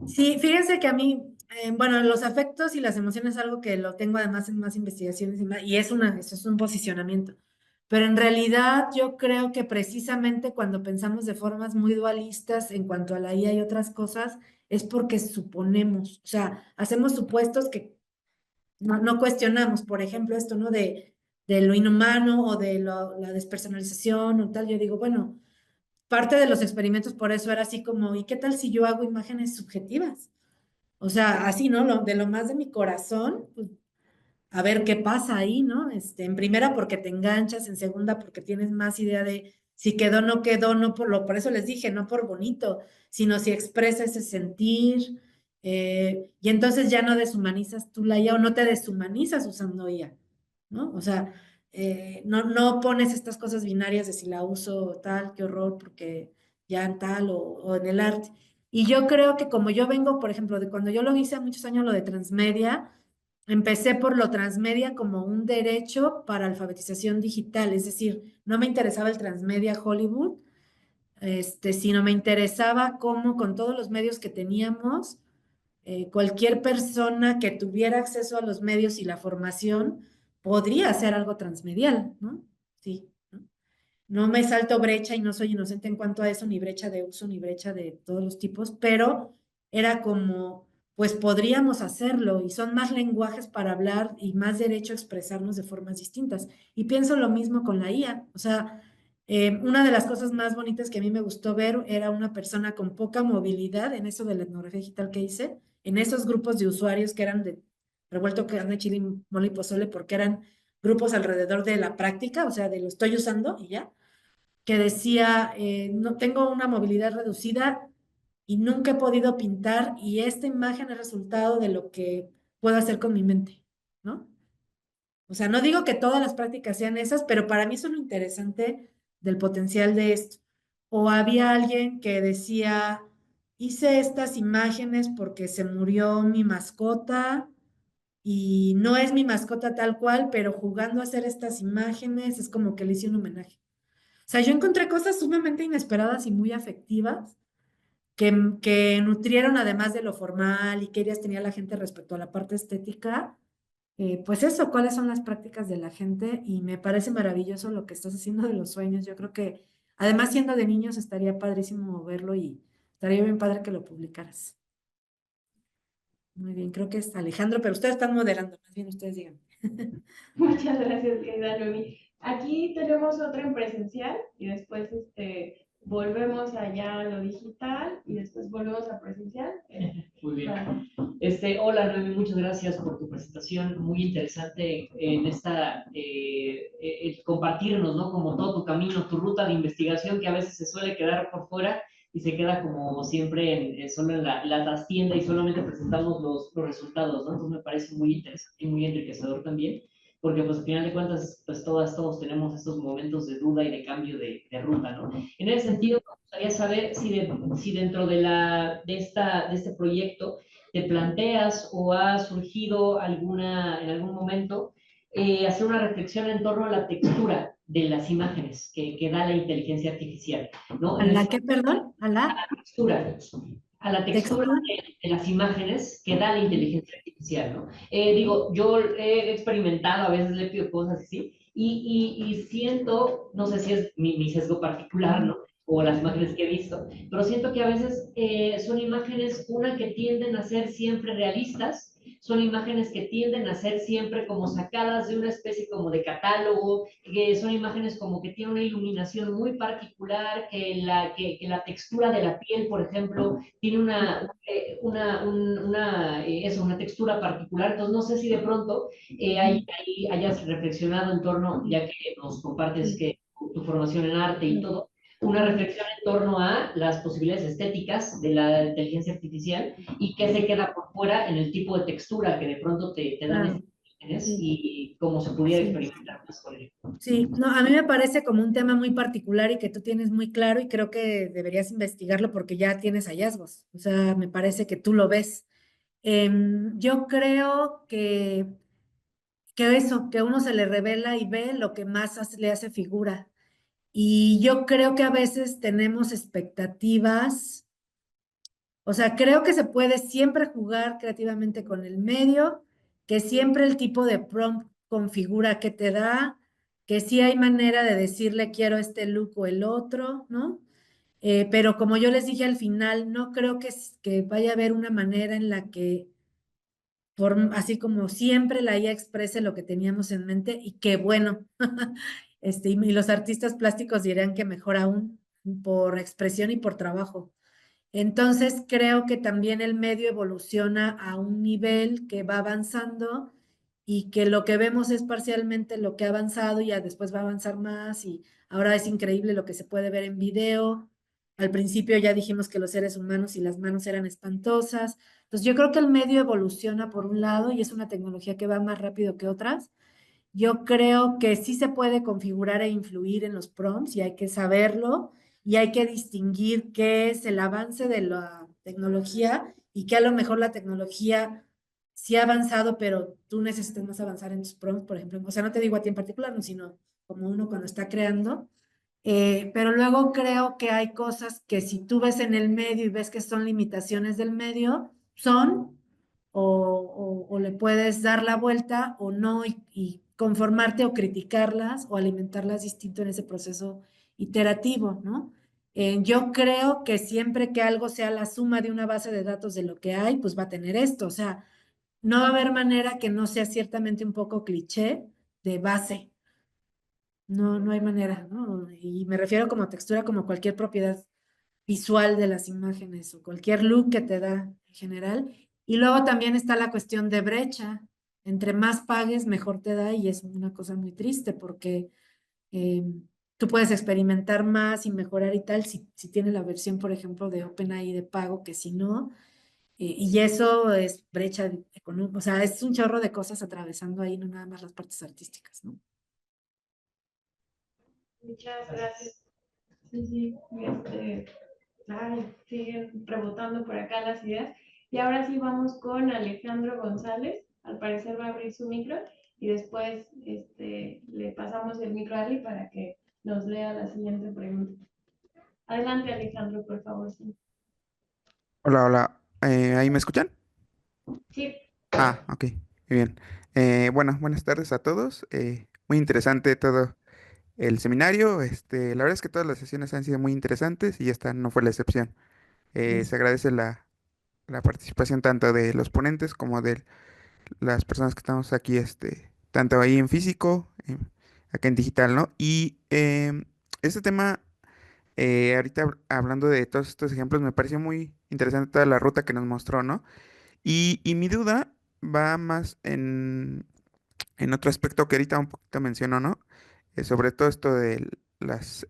[SPEAKER 2] Sí, fíjense que a mí, bueno, los afectos y las emociones es algo que lo tengo además en más investigaciones y eso es un posicionamiento. Pero en realidad yo creo que precisamente cuando pensamos de formas muy dualistas en cuanto a la IA y otras cosas, es porque suponemos, o sea, hacemos supuestos que no cuestionamos. Por ejemplo, esto, ¿no? De lo inhumano o de la despersonalización o tal. Yo digo, bueno, parte de los experimentos por eso era así como, ¿y qué tal si yo hago imágenes subjetivas? O sea, así, ¿no? De lo más de mi corazón, pues, a ver qué pasa ahí, ¿no? En primera porque te enganchas, en segunda porque tienes más idea de si quedó, no quedó, no por eso les dije, no por bonito, sino si expresa ese sentir, y entonces ya no deshumanizas tú la IA o no te deshumanizas usando IA, ¿no? O sea, no pones estas cosas binarias de si la uso tal, qué horror, porque ya en tal o en el arte. Y yo creo que como yo vengo, por ejemplo, de cuando yo lo hice hace muchos años, lo de transmedia, empecé por lo transmedia como un derecho para alfabetización digital, es decir, no me interesaba el transmedia Hollywood, sino me interesaba cómo con todos los medios que teníamos, cualquier persona que tuviera acceso a los medios y la formación podría hacer algo transmedial, ¿no? Sí, ¿no? No me salto brecha y no soy inocente en cuanto a eso, ni brecha de uso, ni brecha de todos los tipos, pero era como, pues podríamos hacerlo y son más lenguajes para hablar y más derecho a expresarnos de formas distintas. Y pienso lo mismo con la IA, o sea, una de las cosas más bonitas que a mí me gustó ver era una persona con poca movilidad en eso de la etnografía digital que hice, en esos grupos de usuarios que eran de revuelto carne, chile, mole y pozole, porque eran grupos alrededor de la práctica, o sea, de lo estoy usando y ya, que decía, no tengo una movilidad reducida y nunca he podido pintar y esta imagen es resultado de lo que puedo hacer con mi mente, ¿no? O sea, no digo que todas las prácticas sean esas, pero para mí eso es lo interesante del potencial de esto. O había alguien que decía, hice estas imágenes porque se murió mi mascota y no es mi mascota tal cual, pero jugando a hacer estas imágenes es como que le hice un homenaje. O sea, yo encontré cosas sumamente inesperadas y muy afectivas que nutrieron además de lo formal y que ellas tenía la gente respecto a la parte estética. Pues eso, cuáles son las prácticas de la gente y me parece maravilloso lo que estás haciendo de los sueños. Yo creo que además siendo de niños estaría padrísimo verlo y estaría bien padre que lo publicaras. Muy bien, creo que es Alejandro, pero ustedes están moderando, más bien ustedes digan.
[SPEAKER 1] Muchas gracias, querida Noemí. Aquí tenemos otra en presencial y después volvemos allá a lo digital y después volvemos a presencial.
[SPEAKER 5] Muy bien. Hola, Noemi, muchas gracias por tu presentación, muy interesante en el compartirnos, ¿no? Como todo tu camino, tu ruta de investigación que a veces se suele quedar por fuera y se queda como siempre solo en la trastienda y solamente presentamos los resultados, ¿no? Entonces me parece muy interesante y muy enriquecedor también, porque pues al final de cuentas, pues todos tenemos estos momentos de duda y de cambio de ruta, ¿no? En ese sentido, me gustaría saber si dentro de este proyecto te planteas o ha surgido en algún momento hacer una reflexión en torno a la textura de las imágenes que da la inteligencia artificial, ¿no?
[SPEAKER 2] ¿A la qué, perdón? ¿A la
[SPEAKER 5] Textura, a la textura
[SPEAKER 2] textura?
[SPEAKER 5] de las imágenes que da la inteligencia artificial, ¿no? Digo, yo he experimentado, a veces le pido cosas así, y siento, no sé si es mi sesgo particular, ¿no? O las imágenes que he visto, pero siento que a veces son imágenes, una que tienden a ser siempre realistas, son imágenes que tienden a ser siempre como sacadas de una especie como de catálogo, que son imágenes como que tienen una iluminación muy particular, que la textura de la piel, por ejemplo, tiene una textura particular. Entonces, no sé si de pronto hayas reflexionado en torno, ya que nos compartes que tu formación en arte y todo, una reflexión en torno a las posibilidades estéticas de la inteligencia artificial y qué se queda por fuera en el tipo de textura que de pronto te dan estas imágenes
[SPEAKER 2] Sí.
[SPEAKER 5] y cómo se pudiera
[SPEAKER 2] Sí.
[SPEAKER 5] experimentar más con ello.
[SPEAKER 2] Sí, no, a mí me parece como un tema muy particular y que tú tienes muy claro y creo que deberías investigarlo porque ya tienes hallazgos. O sea, me parece que tú lo ves. Yo creo que eso, que uno se le revela y ve lo que más le hace figura. Y yo creo que a veces tenemos expectativas, o sea, creo que se puede siempre jugar creativamente con el medio, que siempre el tipo de prompt configura que te da, que sí hay manera de decirle quiero este look o el otro, ¿no? Pero como yo les dije al final, no creo que vaya a haber una manera en la que, así como siempre, la IA exprese lo que teníamos en mente y que bueno, y los artistas plásticos dirán que mejor aún por expresión y por trabajo. Entonces, creo que también el medio evoluciona a un nivel que va avanzando y que lo que vemos es parcialmente lo que ha avanzado y ya después va a avanzar más y ahora es increíble lo que se puede ver en video. Al principio ya dijimos que los seres humanos y las manos eran espantosas. Entonces, yo creo que el medio evoluciona por un lado y es una tecnología que va más rápido que otras. Yo creo que sí se puede configurar e influir en los prompts y hay que saberlo y hay que distinguir qué es el avance de la tecnología y que a lo mejor la tecnología sí ha avanzado, pero tú necesitas más avanzar en tus prompts, por ejemplo. O sea, no te digo a ti en particular, no, sino como uno cuando está creando. Pero luego creo que hay cosas que si tú ves en el medio y ves que son limitaciones del medio, son, o le puedes dar la vuelta o no y conformarte o criticarlas o alimentarlas distinto en ese proceso iterativo, ¿no? Yo creo que siempre que algo sea la suma de una base de datos de lo que hay, pues va a tener esto, o sea, no va a haber manera que no sea ciertamente un poco cliché de base. No, no hay manera, ¿no? Y me refiero como textura, como cualquier propiedad visual de las imágenes o cualquier look que te da en general. Y luego también está la cuestión de brecha. Entre más pagues, mejor te da y es una cosa muy triste porque eh, tú puedes experimentar más y mejorar y tal si tiene la versión, por ejemplo, de OpenAI de pago que si no. Y eso es brecha económica, o sea, es un chorro de cosas atravesando ahí, no nada más las partes artísticas, ¿no?
[SPEAKER 1] Muchas gracias. Sí, sí, siguen rebotando por acá las ideas. Y ahora sí vamos con Alejandro González. Al parecer va a abrir su micro y después le pasamos el micro a Ali para que nos lea la siguiente pregunta. Adelante, Alejandro, por favor. Sí.
[SPEAKER 6] Hola, hola. ¿Ahí me escuchan?
[SPEAKER 1] Sí.
[SPEAKER 6] Ah, ok. Muy bien. Bueno, buenas tardes a todos. Muy interesante todo el seminario. La verdad es que todas las sesiones han sido muy interesantes y esta no fue la excepción. Se agradece la participación tanto de los ponentes como de las personas que estamos aquí, tanto ahí en físico, acá en digital, ¿no? Y este tema, ahorita hablando de todos estos ejemplos, me pareció muy interesante toda la ruta que nos mostró, ¿no? Y mi duda va más en otro aspecto que ahorita un poquito mencionó, ¿no? Sobre todo esto de las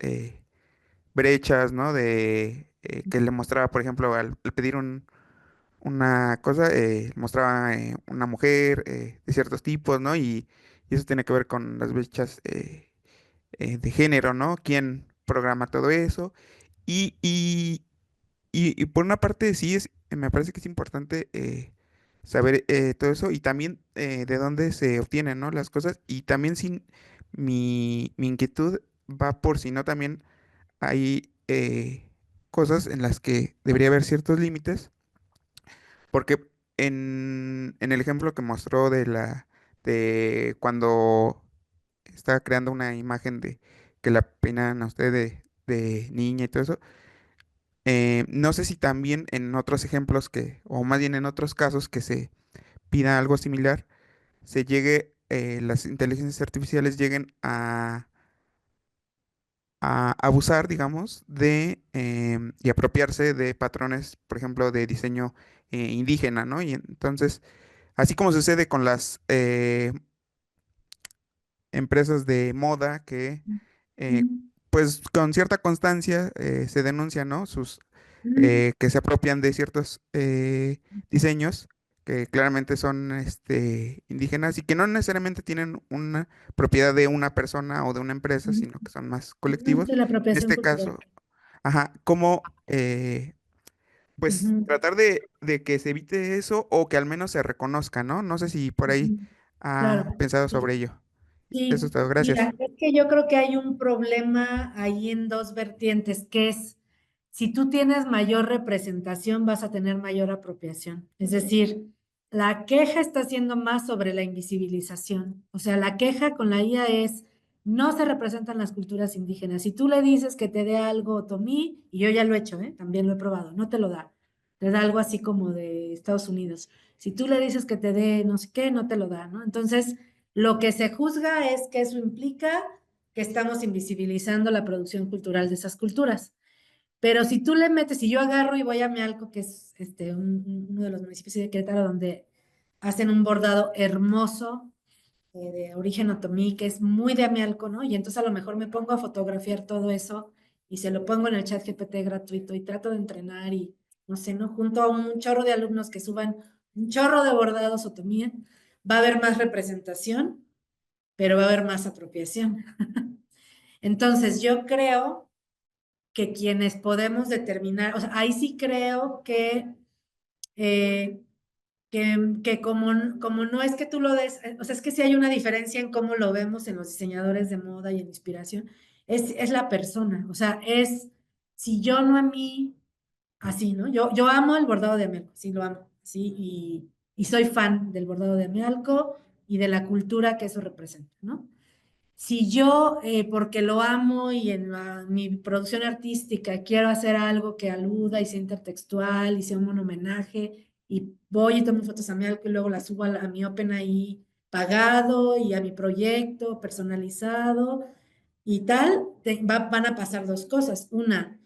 [SPEAKER 6] brechas, ¿no? De que le mostraba, por ejemplo, al pedir una cosa, mostraba una mujer de ciertos tipos, ¿no? Y eso tiene que ver con las brechas de género, ¿no? ¿Quién programa todo eso? Y, y, y por una parte sí me parece que es importante saber todo eso y también de dónde se obtienen, ¿no? Las cosas. Y también sin mi inquietud va por si no también hay cosas en las que debería haber ciertos límites, porque en el ejemplo que mostró de cuando estaba creando una imagen de que la peinan a usted de niña y todo eso, no sé si también en otros ejemplos o más bien en otros casos que se pida algo similar, las inteligencias artificiales lleguen a abusar, digamos, y apropiarse de patrones, por ejemplo, de diseño indígena, ¿no? Y entonces, así como sucede con las empresas de moda que, eh, pues, con cierta constancia se denuncian, ¿no? Que se apropian de ciertos diseños que claramente son indígenas y que no necesariamente tienen una propiedad de una persona o de una empresa, sino que son más colectivos.
[SPEAKER 2] Sí, la
[SPEAKER 6] En
[SPEAKER 2] apropiación
[SPEAKER 6] este
[SPEAKER 2] cultural.
[SPEAKER 6] caso, ajá, como pues
[SPEAKER 2] Ujú,
[SPEAKER 6] tratar de que se evite eso o que al menos se reconozca, ¿no? No sé si por ahí
[SPEAKER 2] ujú.
[SPEAKER 6] ha
[SPEAKER 2] Claro,
[SPEAKER 6] pensado
[SPEAKER 2] sí.
[SPEAKER 6] sobre ello. Eso es
[SPEAKER 2] Sí,
[SPEAKER 6] todo, gracias.
[SPEAKER 2] mira, es que yo creo que hay un problema ahí en dos vertientes, que es, si tú tienes mayor representación, vas a tener mayor apropiación. Es decir, la queja está siendo más sobre la invisibilización. O sea, la queja con la IA es, no se representan las culturas indígenas. Si tú le dices que te dé algo otomí, y yo ya lo he hecho, también lo he probado, no te lo da. Te da algo así como de Estados Unidos. Si tú le dices que te dé no sé qué, no te lo da, ¿no? Entonces, lo que se juzga es que eso implica que estamos invisibilizando la producción cultural de esas culturas. Pero si tú le metes, si yo agarro y voy a Mealco, que es uno de los municipios de Querétaro, donde hacen un bordado hermoso de origen otomí, que es muy de Amealco, ¿no? Y entonces a lo mejor me pongo a fotografiar todo eso y se lo pongo en el chat GPT gratuito y trato de entrenar y, no sé, ¿no? Junto a un chorro de alumnos que suban un chorro de bordados otomí, va a haber más representación, pero va a haber más apropiación. Entonces, yo creo que quienes podemos determinar, o sea, ahí sí creo eh, que como no es que tú lo des, o sea, es que sí hay una diferencia en cómo lo vemos en los diseñadores de moda y en inspiración, es la persona, o sea, si yo no a mí, así, ¿no? Yo amo el bordado de Amelco, sí lo amo, sí, y soy fan del bordado de Amelco y de la cultura que eso representa, ¿no? Si yo, porque lo amo y en mi producción artística quiero hacer algo que aluda y sea intertextual y sea un homenaje y voy y tomo fotos a mi algo y luego las subo a mi OpenAI pagado y a mi proyecto personalizado y tal, van a pasar dos cosas. Una,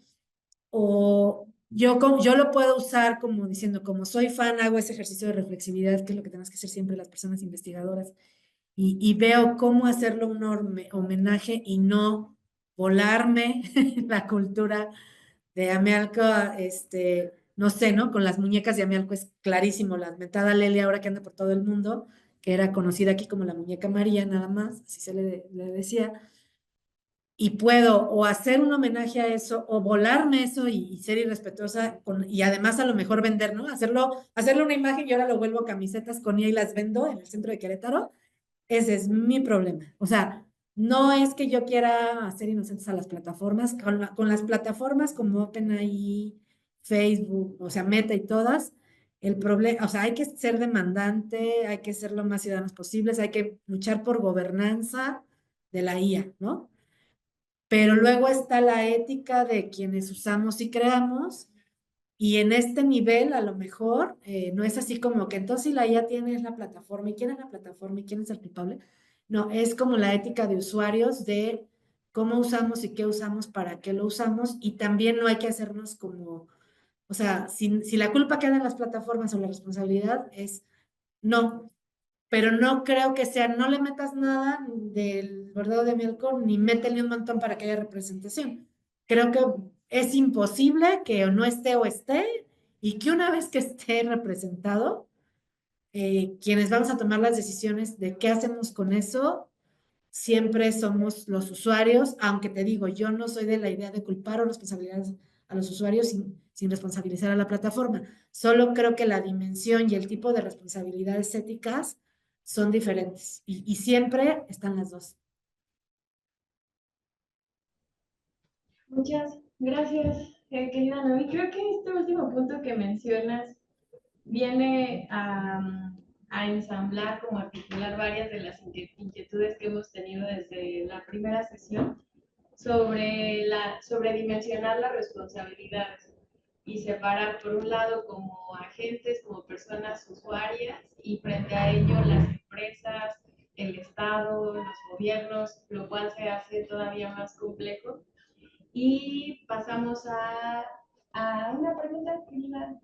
[SPEAKER 2] o yo lo puedo usar como diciendo, como soy fan, hago ese ejercicio de reflexividad, que es lo que tenemos que hacer siempre las personas investigadoras y veo cómo hacerlo un homenaje y no volarme la cultura de Amealco, no sé, ¿no? Con las muñecas de Amealco es clarísimo, la mentada Lelia ahora que anda por todo el mundo, que era conocida aquí como la muñeca María, nada más, así le decía, y puedo o hacer un homenaje a eso o volarme eso y ser irrespetuosa y además a lo mejor vender, ¿no? Hacerlo una imagen y ahora lo vuelvo camisetas con ella y las vendo en el centro de Querétaro. Ese es mi problema. O sea, no es que yo quiera hacer inocentes a las plataformas, con las plataformas como OpenAI, Facebook, o sea, Meta y todas, el problema, o sea, hay que ser demandante, hay que ser lo más ciudadanos posibles, hay que luchar por gobernanza de la IA, ¿no? Pero luego está la ética de quienes usamos y creamos, y en este nivel, a lo mejor, no es así como que entonces si la IA tiene la plataforma, ¿y quién es la plataforma? ¿Y quién es el culpable? No, es como la ética de usuarios de cómo usamos y qué usamos, para qué lo usamos, y también no hay que hacernos como, O sea, si la culpa queda en las plataformas o la responsabilidad es no, pero no creo que sea, no le metas nada del bordado de Melkor, ni métele un montón para que haya representación. Creo que es imposible que o no esté o esté, y que una vez que esté representado, quienes vamos a tomar las decisiones de qué hacemos con eso, siempre somos los usuarios, aunque te digo, yo no soy de la idea de culpar o responsabilidades a los usuarios sin responsabilizar a la plataforma. Solo creo que la dimensión y el tipo de responsabilidades éticas son diferentes y siempre están las dos.
[SPEAKER 1] Muchas gracias, querida Noemí. Creo que este último punto que mencionas viene a ensamblar, como articular varias de las inquietudes que hemos tenido desde la primera sesión sobre dimensionar las responsabilidades y separar, por un lado, como agentes, como personas usuarias, y frente a ello las empresas, el Estado, los gobiernos, lo cual se hace todavía más complejo. Y pasamos a una pregunta que iba,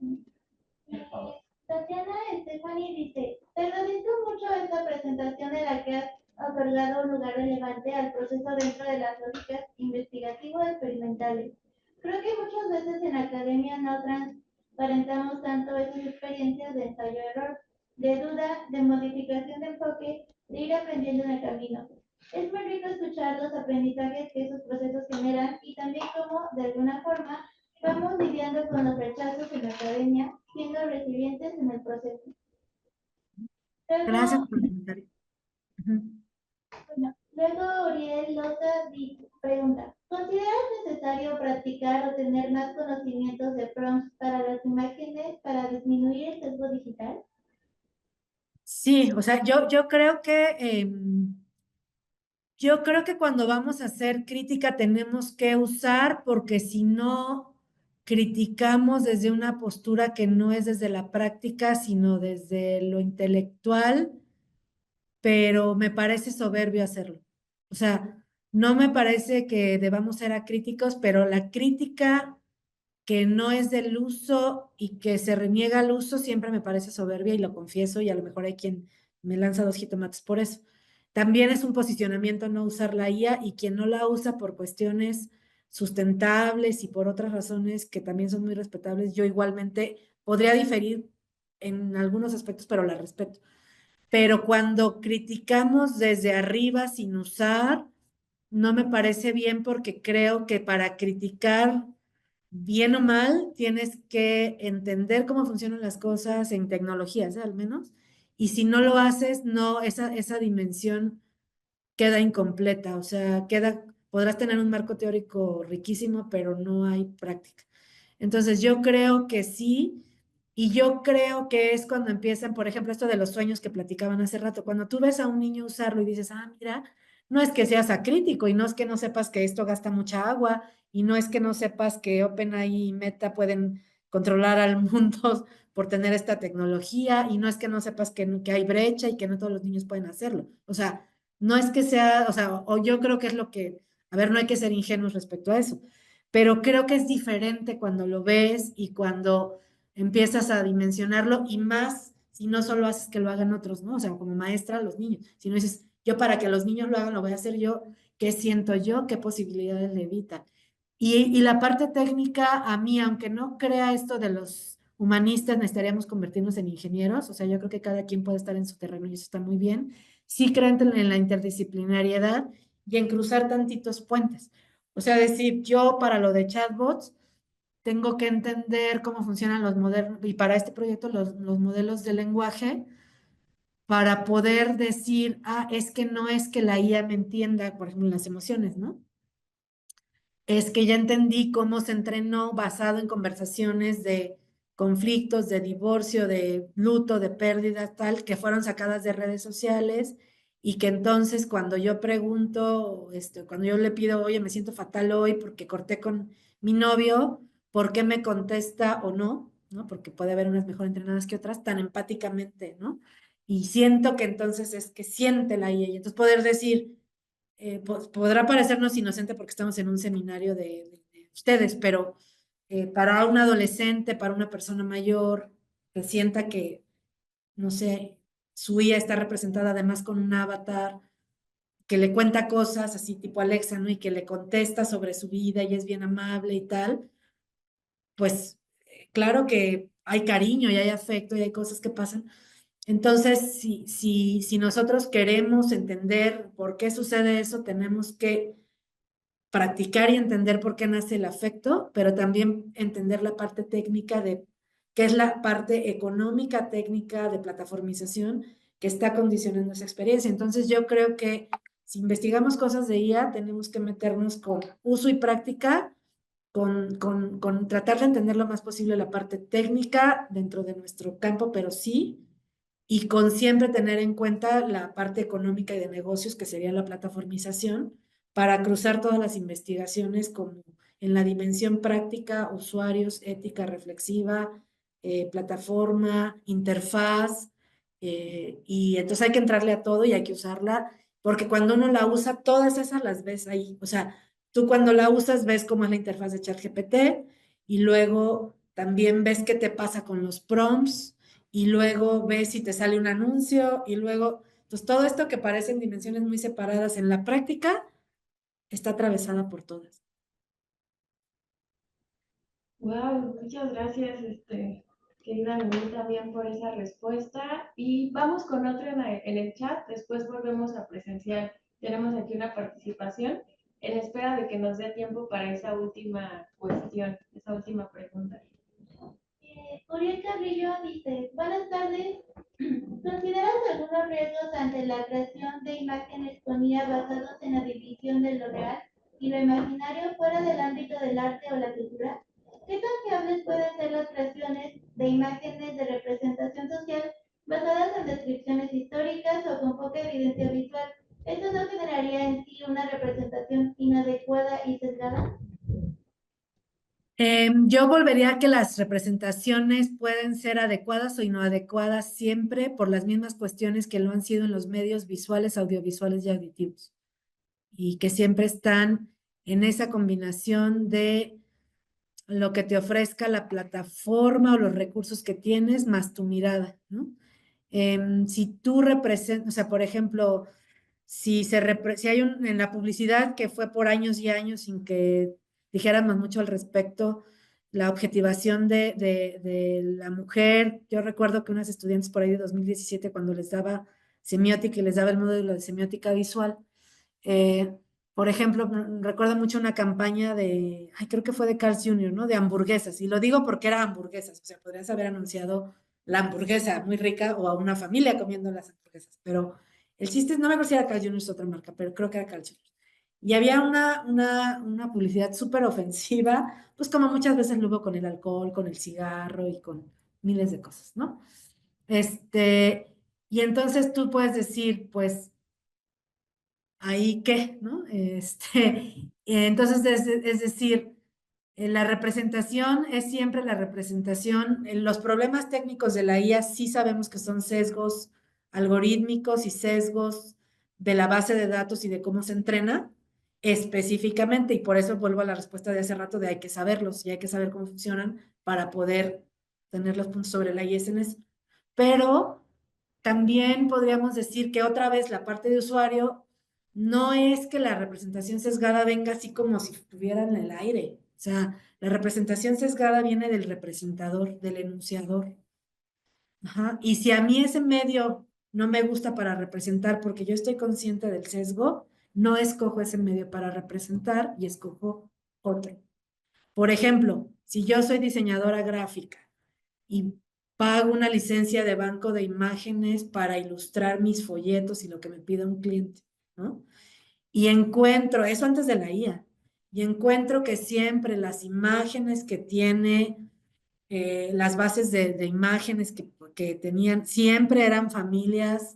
[SPEAKER 1] por favor.
[SPEAKER 3] Tatiana Estefani dice, te agradezco mucho esta presentación en la que has otorgado un lugar relevante al proceso dentro de las lógicas investigativo-experimentales. Creo que muchas veces en la academia no transparentamos tanto esas experiencias de ensayo-error, de duda, de modificación de enfoque, de ir aprendiendo en el camino. Es muy rico escuchar los aprendizajes que esos procesos generan y también cómo, de alguna forma, vamos lidiando con los rechazos en la academia, siendo resilientes en el proceso.
[SPEAKER 2] Gracias
[SPEAKER 3] Luego,
[SPEAKER 2] por el comentario. Ujú.
[SPEAKER 3] luego Uriel Loza pregunta, ¿consideras necesario practicar o tener más conocimientos de prompts para las imágenes para disminuir el sesgo digital?
[SPEAKER 2] Sí, o sea, yo creo que cuando vamos a hacer crítica tenemos que usar, porque si no criticamos desde una postura que no es desde la práctica, sino desde lo intelectual, pero me parece soberbio hacerlo. O sea, no me parece que debamos ser acríticos, pero la crítica que no es del uso y que se reniega al uso siempre me parece soberbia, y lo confieso, y a lo mejor hay quien me lanza 2 jitomates por eso. También es un posicionamiento no usar la IA, y quien no la usa por cuestiones sustentables y por otras razones que también son muy respetables, yo igualmente podría diferir en algunos aspectos, pero la respeto. Pero cuando criticamos desde arriba sin usar, no me parece bien, porque creo que para criticar bien o mal, tienes que entender cómo funcionan las cosas en tecnologías, al menos, y si no lo haces, no, esa dimensión queda incompleta, o sea, podrás tener un marco teórico riquísimo, pero no hay práctica. Entonces, yo creo que sí, y yo creo que es cuando empiezan, por ejemplo, esto de los sueños que platicaban hace rato, cuando tú ves a un niño usarlo y dices, ah, mira, no es que seas acrítico, y no es que no sepas que esto gasta mucha agua, y no es que no sepas que OpenAI y Meta pueden controlar al mundo por tener esta tecnología, y no es que no sepas que hay brecha y que no todos los niños pueden hacerlo. O sea, no es que sea, o sea, o yo creo que es lo que, a ver, no hay que ser ingenuos respecto a eso, pero creo que es diferente cuando lo ves y cuando empiezas a dimensionarlo, y más si no solo haces que lo hagan otros, ¿no? O sea, como maestra, los niños, si no dices, yo para que los niños lo hagan, lo voy a hacer yo, ¿qué siento yo? ¿Qué posibilidades le evitan? Y la parte técnica, a mí, aunque no crea esto de los humanistas, necesitaríamos convertirnos en ingenieros, o sea, yo creo que cada quien puede estar en su terreno y eso está muy bien. Sí creo en la interdisciplinariedad y en cruzar tantitos puentes. O sea, decir, yo para lo de chatbots tengo que entender cómo funcionan los modelos, y para este proyecto los modelos de lenguaje, para poder decir, ah, es que no es que la IA me entienda, por ejemplo, las emociones, ¿no? Es que ya entendí cómo se entrenó basado en conversaciones de conflictos, de divorcio, de luto, de pérdidas, tal, que fueron sacadas de redes sociales, y que entonces cuando yo pregunto, cuando yo le pido, oye, me siento fatal hoy porque corté con mi novio, ¿por qué me contesta o no? ¿No? Porque puede haber unas mejor entrenadas que otras, tan empáticamente, ¿no? Y siento que entonces es que siente la IA, y entonces poder decir, podrá parecernos inocente porque estamos en un seminario de ustedes, pero para un adolescente, para una persona mayor, que sienta que, no sé, su IA está representada además con un avatar que le cuenta cosas así tipo Alexa, ¿no? Y que le contesta sobre su vida y es bien amable y tal, pues claro que hay cariño y hay afecto y hay cosas que pasan. Entonces, si nosotros queremos entender por qué sucede eso, tenemos que practicar y entender por qué nace el afecto, pero también entender la parte técnica de qué es la parte económica, técnica de plataformización que está condicionando esa experiencia. Entonces, yo creo que si investigamos cosas de IA, tenemos que meternos con uso y práctica, con tratar de entender lo más posible la parte técnica dentro de nuestro campo, pero sí, y con siempre tener en cuenta la parte económica y de negocios, que sería la plataformización, para cruzar todas las investigaciones como en la dimensión práctica, usuarios, ética reflexiva, plataforma, interfaz, y entonces hay que entrarle a todo y hay que usarla, porque cuando uno la usa, todas esas las ves ahí. O sea, tú cuando la usas ves cómo es la interfaz de ChatGPT y luego también ves qué te pasa con los prompts y luego ves si te sale un anuncio y luego, pues todo esto que parecen dimensiones muy separadas en la práctica está atravesada por todas.
[SPEAKER 1] Wow, muchas gracias, querida Noemí, también por esa respuesta. Y vamos con otro en el chat, después volvemos a presencial. Tenemos aquí una participación en espera de que nos dé tiempo para esa última cuestión, esa última pregunta.
[SPEAKER 3] Uriel Carrillo dice, buenas tardes. ¿Consideras algunos riesgos ante la creación de imágenes con IA basados en la división de lo real y lo imaginario fuera del ámbito del arte o la cultura? ¿Qué tan fiables pueden ser las creaciones de imágenes de representación social basadas en descripciones históricas o con poca evidencia visual? ¿Esto no generaría en sí una representación inadecuada y sesgada?
[SPEAKER 2] Yo volvería a que las representaciones pueden ser adecuadas o inadecuadas siempre por las mismas cuestiones que lo han sido en los medios visuales, audiovisuales y auditivos, y que siempre están en esa combinación de lo que te ofrezca la plataforma o los recursos que tienes más tu mirada, ¿no? Si tú representas, o sea, por ejemplo, si hay en la publicidad que fue por años y años sin que dijéramos mucho al respecto, la objetivación de la mujer. Yo recuerdo que unas estudiantes por ahí de 2017, cuando les daba semiótica y les daba el módulo de semiótica visual, eh, por ejemplo, recuerdo mucho una campaña de, ay, creo que fue de Carl's Jr., ¿no? De hamburguesas. Y lo digo porque eran hamburguesas. O sea, podrías haber anunciado la hamburguesa muy rica o a una familia comiendo las hamburguesas. Pero el chiste es, no me acuerdo si era Carl's Jr. es otra marca, pero creo que era Carl's Jr. Y había una publicidad súper ofensiva, pues como muchas veces lo hubo con el alcohol, con el cigarro y con miles de cosas, ¿no? Y entonces tú puedes decir, pues, ahí qué, ¿no? Entonces, es decir, la representación es siempre la representación. Los problemas técnicos de la IA sí sabemos que son sesgos algorítmicos y sesgos de la base de datos y de cómo se entrena específicamente, y por eso vuelvo a la respuesta de hace rato de hay que saberlos y hay que saber cómo funcionan para poder tener los puntos sobre la IS en eso. Pero también podríamos decir que otra vez la parte de usuario no es que la representación sesgada venga así como si estuviera en el aire. O sea, la representación sesgada viene del representador, del enunciador. Ajá. Y si a mí ese medio no me gusta para representar porque yo estoy consciente del sesgo, no escojo ese medio para representar y escojo otro. Por ejemplo, si yo soy diseñadora gráfica y pago una licencia de banco de imágenes para ilustrar mis folletos y lo que me pida un cliente, ¿no? Y encuentro, eso antes de la IA, y encuentro que siempre las imágenes que tiene, las bases de imágenes que tenían, siempre eran familias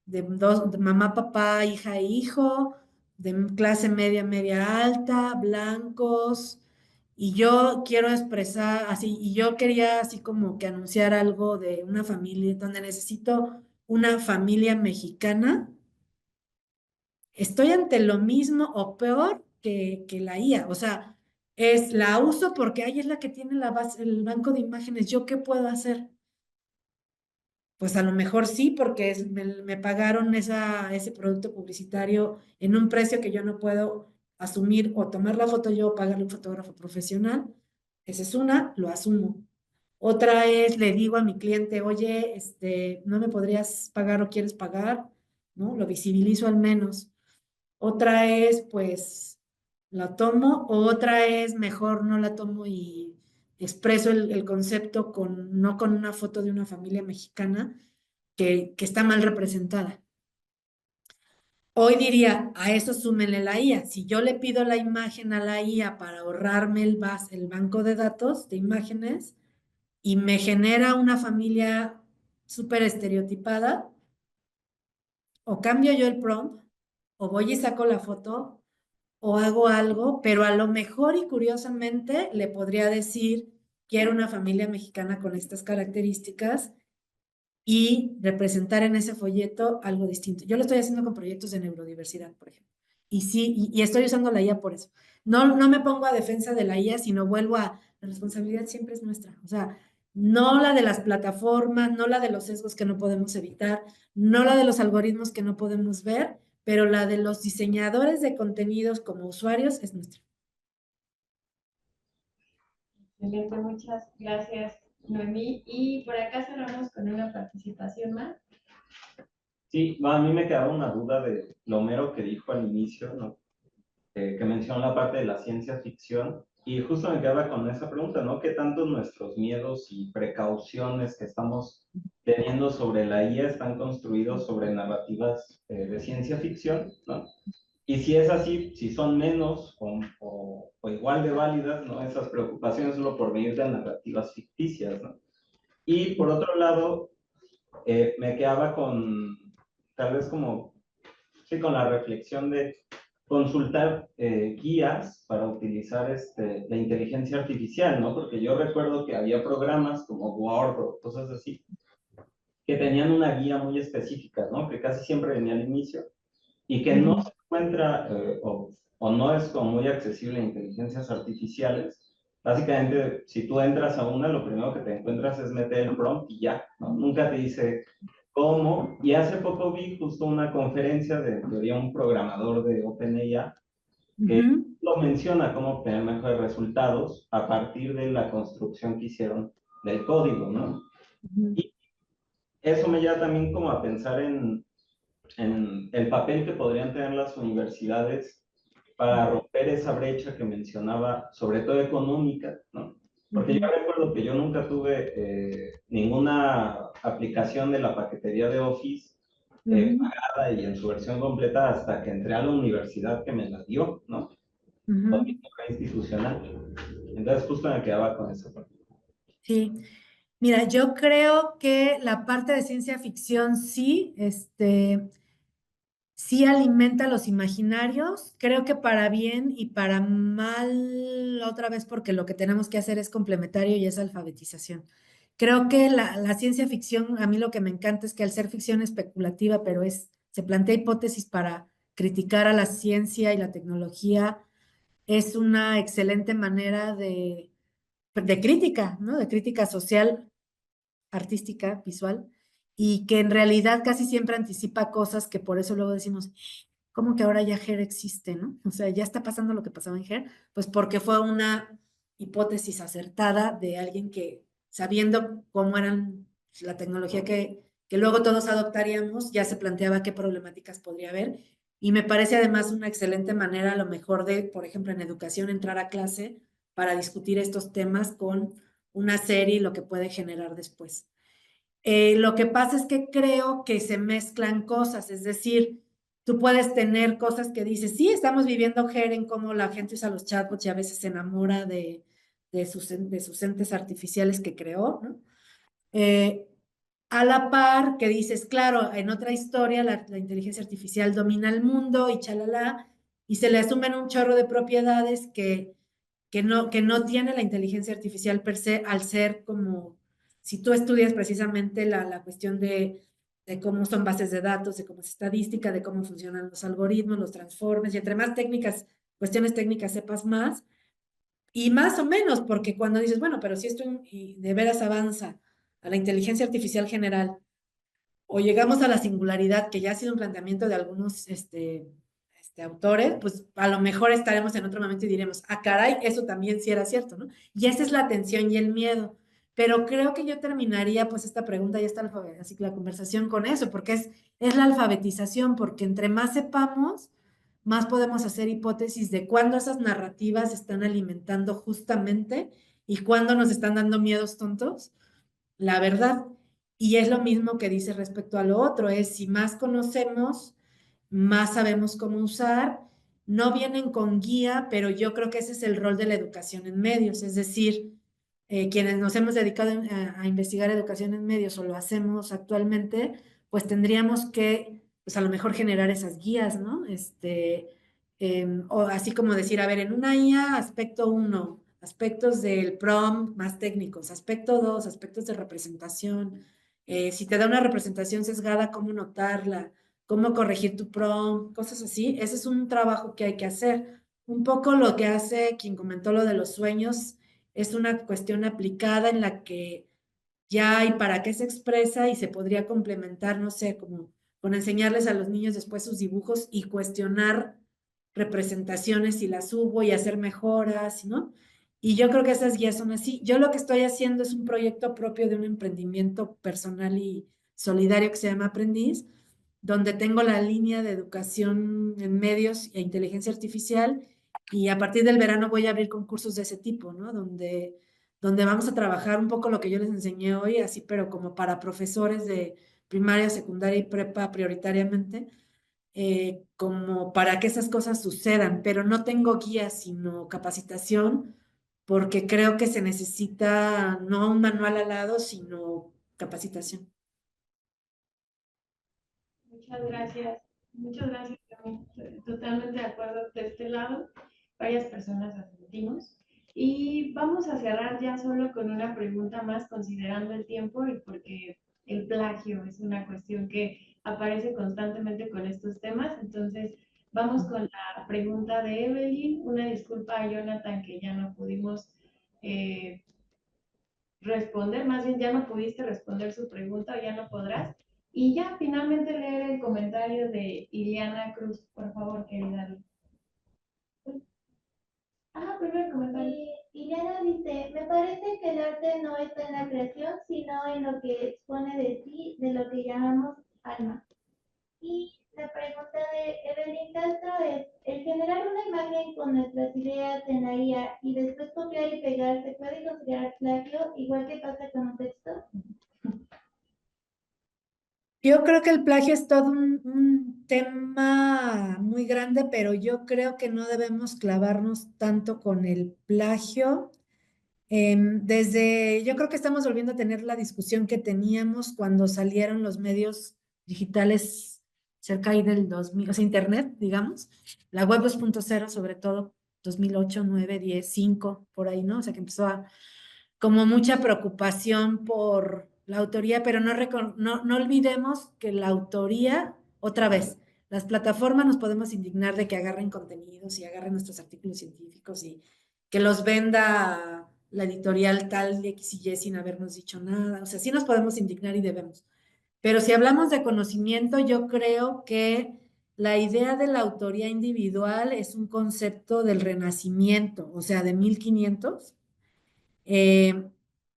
[SPEAKER 2] de dos, de mamá, papá, hija e hijo, de clase media, media alta, blancos, y yo quiero expresar así, y yo quería así como que anunciar algo de una familia, donde necesito una familia mexicana. Estoy ante lo mismo o peor que la IA. O sea, es la uso porque ahí es la que tiene la base, el banco de imágenes. ¿Yo qué puedo hacer? Pues a lo mejor sí, porque me pagaron ese producto publicitario en un precio que yo no puedo asumir o tomar la foto yo o pagarle a un fotógrafo profesional. Esa es una, lo asumo. Otra es, le digo a mi cliente, oye, ¿no me podrías pagar o quieres pagar? ¿No? Lo visibilizo al menos. Otra es, pues, la tomo. Otra es, mejor no la tomo y expreso el concepto no con una foto de una familia mexicana que está mal representada. Hoy diría, a eso súmenle la IA. Si yo le pido la imagen a la IA para ahorrarme el banco de datos de imágenes y me genera una familia súper estereotipada, o cambio yo el prompt, o voy y saco la foto, o hago algo, pero a lo mejor y curiosamente le podría decir, quiero una familia mexicana con estas características y representar en ese folleto algo distinto. Yo lo estoy haciendo con proyectos de neurodiversidad, por ejemplo. Y sí, y estoy usando la IA por eso. No me pongo a defensa de la IA, sino vuelvo la responsabilidad siempre es nuestra. O sea, no la de las plataformas, no la de los sesgos que no podemos evitar, no la de los algoritmos que no podemos ver, pero la de los diseñadores de contenidos como usuarios es nuestra.
[SPEAKER 1] Excelente, muchas gracias, Noemí. Y por acá cerramos con una participación más.
[SPEAKER 7] Sí, a mí me quedaba una duda de lo mero que dijo al inicio, ¿no? Que mencionó la parte de la ciencia ficción, y justo me quedaba con esa pregunta, ¿no? ¿Qué tanto nuestros miedos y precauciones que estamos teniendo sobre la IA están construidos sobre narrativas de ciencia ficción, ¿no? Y si es así, si son menos o igual de válidas, ¿no? Esas preocupaciones solo por venir de narrativas ficticias, ¿no? Y por otro lado, me quedaba con, tal vez como, sí, con la reflexión de consultar guías para utilizar la inteligencia artificial, ¿no? Porque yo recuerdo que había programas como Word o cosas así, que tenían una guía muy específica, ¿no? Que casi siempre venía al inicio y que no se encuentra o no es como muy accesible a inteligencias artificiales. Básicamente, si tú entras a una, lo primero que te encuentras es meter el prompt y ya, ¿no? Nunca te dice cómo. Y hace poco vi justo una conferencia de un programador de OpenAI que lo menciona cómo obtener mejores resultados a partir de la construcción que hicieron del código, ¿no? Y eso me lleva también como a pensar en el papel que podrían tener las universidades para romper esa brecha que mencionaba, sobre todo económica, ¿no? Porque yo recuerdo que yo nunca tuve ninguna aplicación de la paquetería de Office pagada y en su versión completa hasta que entré a la universidad que me la dio, ¿no? Con mi correo institucional. Entonces justo me quedaba con esa parte.
[SPEAKER 2] Sí, mira, yo creo que la parte de ciencia ficción sí alimenta los imaginarios, creo que para bien y para mal, otra vez porque lo que tenemos que hacer es complementario y es alfabetización. Creo que la ciencia ficción, a mí lo que me encanta es que al ser ficción especulativa, pero se plantea hipótesis para criticar a la ciencia y la tecnología, es una excelente manera de crítica, ¿no? De crítica social, artística, visual, y que en realidad casi siempre anticipa cosas que por eso luego decimos, ¿cómo que ahora ya GER existe, no? O sea, ya está pasando lo que pasaba en GER, pues porque fue una hipótesis acertada de alguien que, sabiendo cómo eran la tecnología que luego todos adoptaríamos, ya se planteaba qué problemáticas podría haber. Y me parece además una excelente manera, a lo mejor de, por ejemplo, en educación, entrar a clase para discutir estos temas con una serie y lo que puede generar después. Lo que pasa es que creo que se mezclan cosas, es decir, tú puedes tener cosas que dices, sí, estamos viviendo GER en cómo la gente usa los chatbots y a veces se enamora de sus entes artificiales que creó, ¿no? A la par que dices, claro, en otra historia la inteligencia artificial domina el mundo y chalala, y se le asumen un chorro de propiedades que no tiene la inteligencia artificial per se, al ser como, si tú estudias precisamente la cuestión de cómo son bases de datos, de cómo es estadística, de cómo funcionan los algoritmos, los transformes, y entre más técnicas, cuestiones técnicas sepas más, Y más o menos, porque cuando dices, bueno, pero si esto y de veras avanza a la inteligencia artificial general, o llegamos a la singularidad, que ya ha sido un planteamiento de algunos autores, pues a lo mejor estaremos en otro momento y diremos, ah, caray, eso también sí era cierto, ¿no? Y esa es la tensión y el miedo. Pero creo que yo terminaría pues esta pregunta y así que la conversación con eso, porque es la alfabetización, porque entre más sepamos, más podemos hacer hipótesis de cuándo esas narrativas están alimentando justamente y cuándo nos están dando miedos tontos, la verdad. Y es lo mismo que dice respecto a lo otro, es si más conocemos, más sabemos cómo usar. No vienen con guía, pero yo creo que ese es el rol de la educación en medios, es decir, quienes nos hemos dedicado a investigar educación en medios o lo hacemos actualmente, pues tendríamos que, pues a lo mejor generar esas guías, ¿no? O así como decir, a ver, en una IA, aspecto 1, aspectos del prompt más técnicos, aspecto 2, aspectos de representación. Si te da una representación sesgada, cómo notarla, cómo corregir tu prompt, cosas así. Ese es un trabajo que hay que hacer. Un poco lo que hace quien comentó lo de los sueños es una cuestión aplicada en la que ya hay para qué se expresa y se podría complementar, no sé, como con enseñarles a los niños después sus dibujos y cuestionar representaciones si las subo y hacer mejoras, ¿no? Y yo creo que esas guías son así. Yo lo que estoy haciendo es un proyecto propio de un emprendimiento personal y solidario que se llama Aprendiz, donde tengo la línea de educación en medios e inteligencia artificial y a partir del verano voy a abrir concursos de ese tipo, ¿no? Donde vamos a trabajar un poco lo que yo les enseñé hoy, así, pero como para profesores de primaria, secundaria y prepa prioritariamente, como para que esas cosas sucedan, pero no tengo guía, sino capacitación, porque creo que se necesita no un manual al lado, sino capacitación.
[SPEAKER 1] Muchas gracias. Muchas gracias también. Totalmente de acuerdo de este lado. Varias personas asentimos. Y vamos a cerrar ya solo con una pregunta más, considerando el tiempo y porque el plagio es una cuestión que aparece constantemente con estos temas. Entonces, vamos con la pregunta de Evelyn. Una disculpa a Jonathan que ya no pudimos responder, más bien ya no pudiste responder su pregunta o ya no podrás. Y ya finalmente leer el comentario de Iliana Cruz, por favor, querida. Ah, primer comentario.
[SPEAKER 3] Ileana dice, me parece que el arte no está en la creación, sino en lo que expone de sí, de lo que llamamos alma. Y la pregunta de Evelyn Castro es, ¿el generar una imagen con nuestras ideas en la IA y después copiar y pegar se puede considerar plagio, igual que pasa con un texto?
[SPEAKER 2] Yo creo que el plagio es todo un tema muy grande, pero yo creo que no debemos clavarnos tanto con el plagio. Yo creo que estamos volviendo a tener la discusión que teníamos cuando salieron los medios digitales cerca ahí del 2000, o sea, Internet, digamos, la web 2.0 sobre todo, 2008, 9, 10, 5, por ahí, ¿no? O sea, que empezó a como mucha preocupación por la autoría, pero no olvidemos que la autoría, otra vez, las plataformas nos podemos indignar de que agarren contenidos y agarren nuestros artículos científicos y que los venda la editorial tal de X y Y sin habernos dicho nada. O sea, sí nos podemos indignar y debemos. Pero si hablamos de conocimiento, yo creo que la idea de la autoría individual es un concepto del Renacimiento, o sea, de 1500 eh,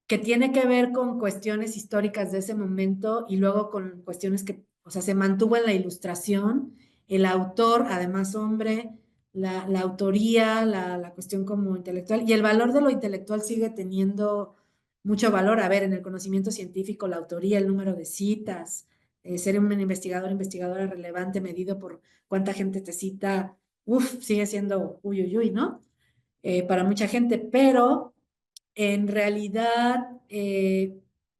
[SPEAKER 2] que tiene que ver con cuestiones históricas de ese momento y luego con cuestiones que, o sea, se mantuvo en la ilustración, el autor, además hombre, la autoría, la cuestión como intelectual, y el valor de lo intelectual sigue teniendo mucho valor. A ver, en el conocimiento científico, la autoría, el número de citas, ser un investigador, investigadora relevante medido por cuánta gente te cita, sigue siendo uy, uy, uy, ¿no? Para mucha gente, pero en realidad,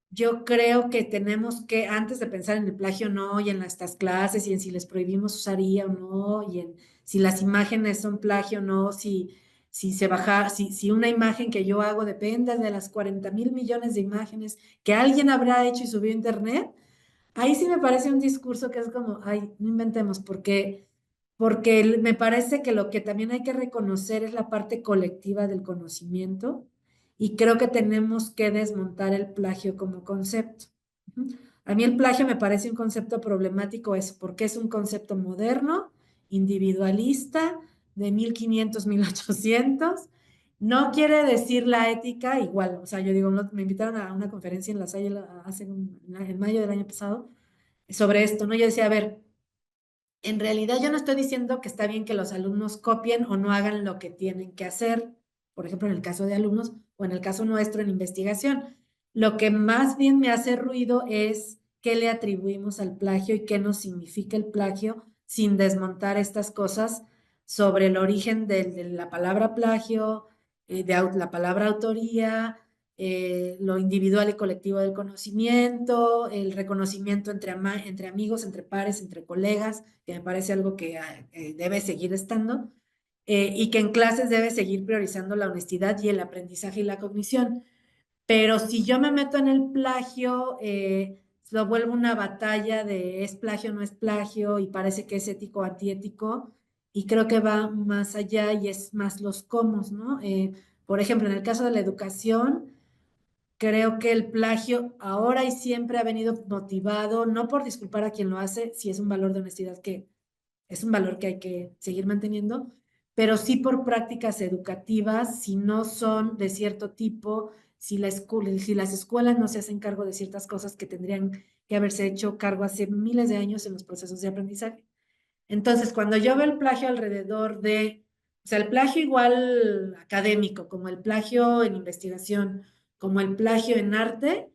[SPEAKER 2] yo creo que tenemos que, antes de pensar en el plagio, no, y en estas clases, y en si les prohibimos usar IA o no, y en si las imágenes son plagio o no, si se baja, si una imagen que yo hago depende de las 40,000 millones de imágenes que alguien habrá hecho y subió a internet, ahí sí me parece un discurso que es como, ay, no inventemos, porque porque me parece que lo que también hay que reconocer es la parte colectiva del conocimiento y creo que tenemos que desmontar el plagio como concepto. A mí el plagio me parece un concepto problemático eso, porque es un concepto moderno, individualista, de 1500, 1800. No quiere decir la ética igual, o sea, yo digo, me invitaron a una conferencia en La Salle en mayo del año pasado sobre esto, ¿no? Yo decía, a ver, en realidad yo no estoy diciendo que está bien que los alumnos copien o no hagan lo que tienen que hacer, por ejemplo, en el caso de alumnos o en el caso nuestro en investigación. Lo que más bien me hace ruido es qué le atribuimos al plagio y qué nos significa el plagio sin desmontar estas cosas sobre el origen de la palabra plagio, la palabra autoría, lo individual y colectivo del conocimiento, el reconocimiento entre amigos, entre pares, entre colegas, que me parece algo que debe seguir estando, y que en clases debe seguir priorizando la honestidad y el aprendizaje y la cognición. Pero si yo me meto en el plagio, lo vuelvo una batalla de es plagio o no es plagio, y parece que es ético o antiético, y creo que va más allá y es más los cómo, ¿no? Por ejemplo, en el caso de la educación, creo que el plagio ahora y siempre ha venido motivado, no por disculpar a quien lo hace, si es un valor de honestidad que es un valor que hay que seguir manteniendo, pero sí por prácticas educativas, si no son de cierto tipo, si las escuelas no se hacen cargo de ciertas cosas que tendrían que haberse hecho cargo hace miles de años en los procesos de aprendizaje. Entonces, cuando yo veo el plagio alrededor o sea, el plagio igual académico, como el plagio en investigación, como el plagio en arte,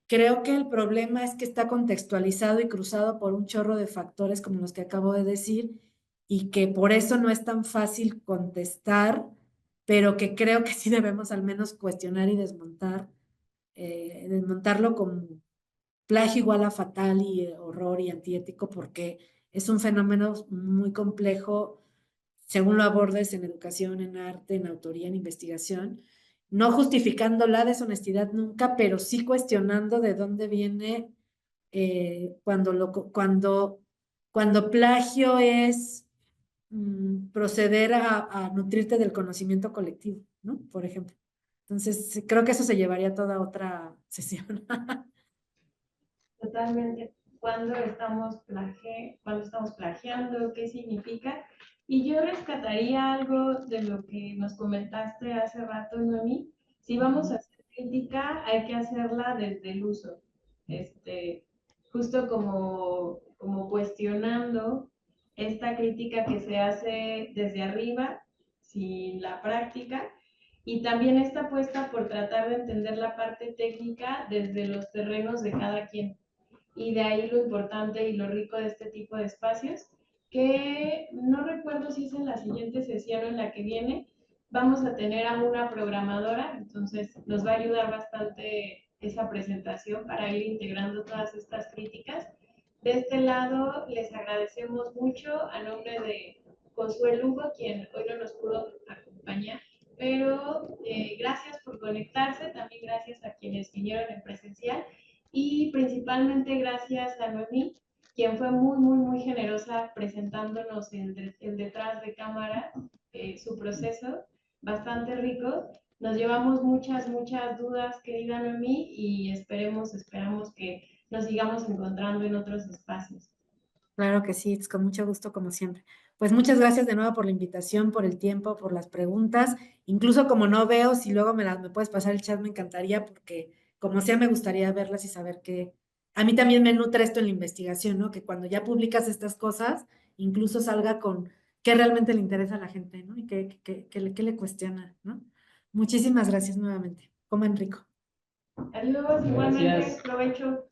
[SPEAKER 2] creo que el problema es que está contextualizado y cruzado por un chorro de factores como los que acabo de decir y que por eso no es tan fácil contestar, pero que creo que sí debemos al menos cuestionar y desmontarlo como plagio igual a fatal y horror y antiético porque es un fenómeno muy complejo según lo abordes en educación, en arte, en autoría, en investigación, no justificando la deshonestidad nunca, pero sí cuestionando de dónde viene cuando plagio es proceder a nutrirte del conocimiento colectivo, ¿no? Por ejemplo. Entonces, creo que eso se llevaría a toda otra sesión.
[SPEAKER 1] Totalmente. Cuando estamos plagiando, qué significa. Y yo rescataría algo de lo que nos comentaste hace rato, Noemí. Si vamos a hacer crítica, hay que hacerla desde el uso. Justo como cuestionando esta crítica que se hace desde arriba, sin la práctica, y también esta apuesta por tratar de entender la parte técnica desde los terrenos de cada quien. Y de ahí lo importante y lo rico de este tipo de espacios, que no recuerdo si es en la siguiente sesión o en la que viene, vamos a tener a una programadora, entonces nos va a ayudar bastante esa presentación para ir integrando todas estas críticas. De este lado, les agradecemos mucho a nombre de Josué Lugo, quien hoy no nos pudo acompañar, pero gracias por conectarse, también gracias a quienes vinieron en presencial y principalmente gracias a Noemí, quien fue muy, muy, muy generosa presentándonos en detrás de cámara su proceso, bastante rico. Nos llevamos muchas, muchas dudas, querida Noemí, y esperamos que nos sigamos encontrando en otros espacios.
[SPEAKER 2] Claro que sí, es con mucho gusto como siempre. Pues muchas gracias de nuevo por la invitación, por el tiempo, por las preguntas. Incluso como no veo, si luego me puedes pasar el chat, me encantaría porque como sea me gustaría verlas y saber que a mí también me nutre esto en la investigación, ¿no? Que cuando ya publicas estas cosas, incluso salga con qué realmente le interesa a la gente, ¿no? Y qué le cuestiona, ¿no? Muchísimas gracias nuevamente. Coman rico.
[SPEAKER 1] Adiós, igualmente,
[SPEAKER 5] Gracias.
[SPEAKER 1] provecho.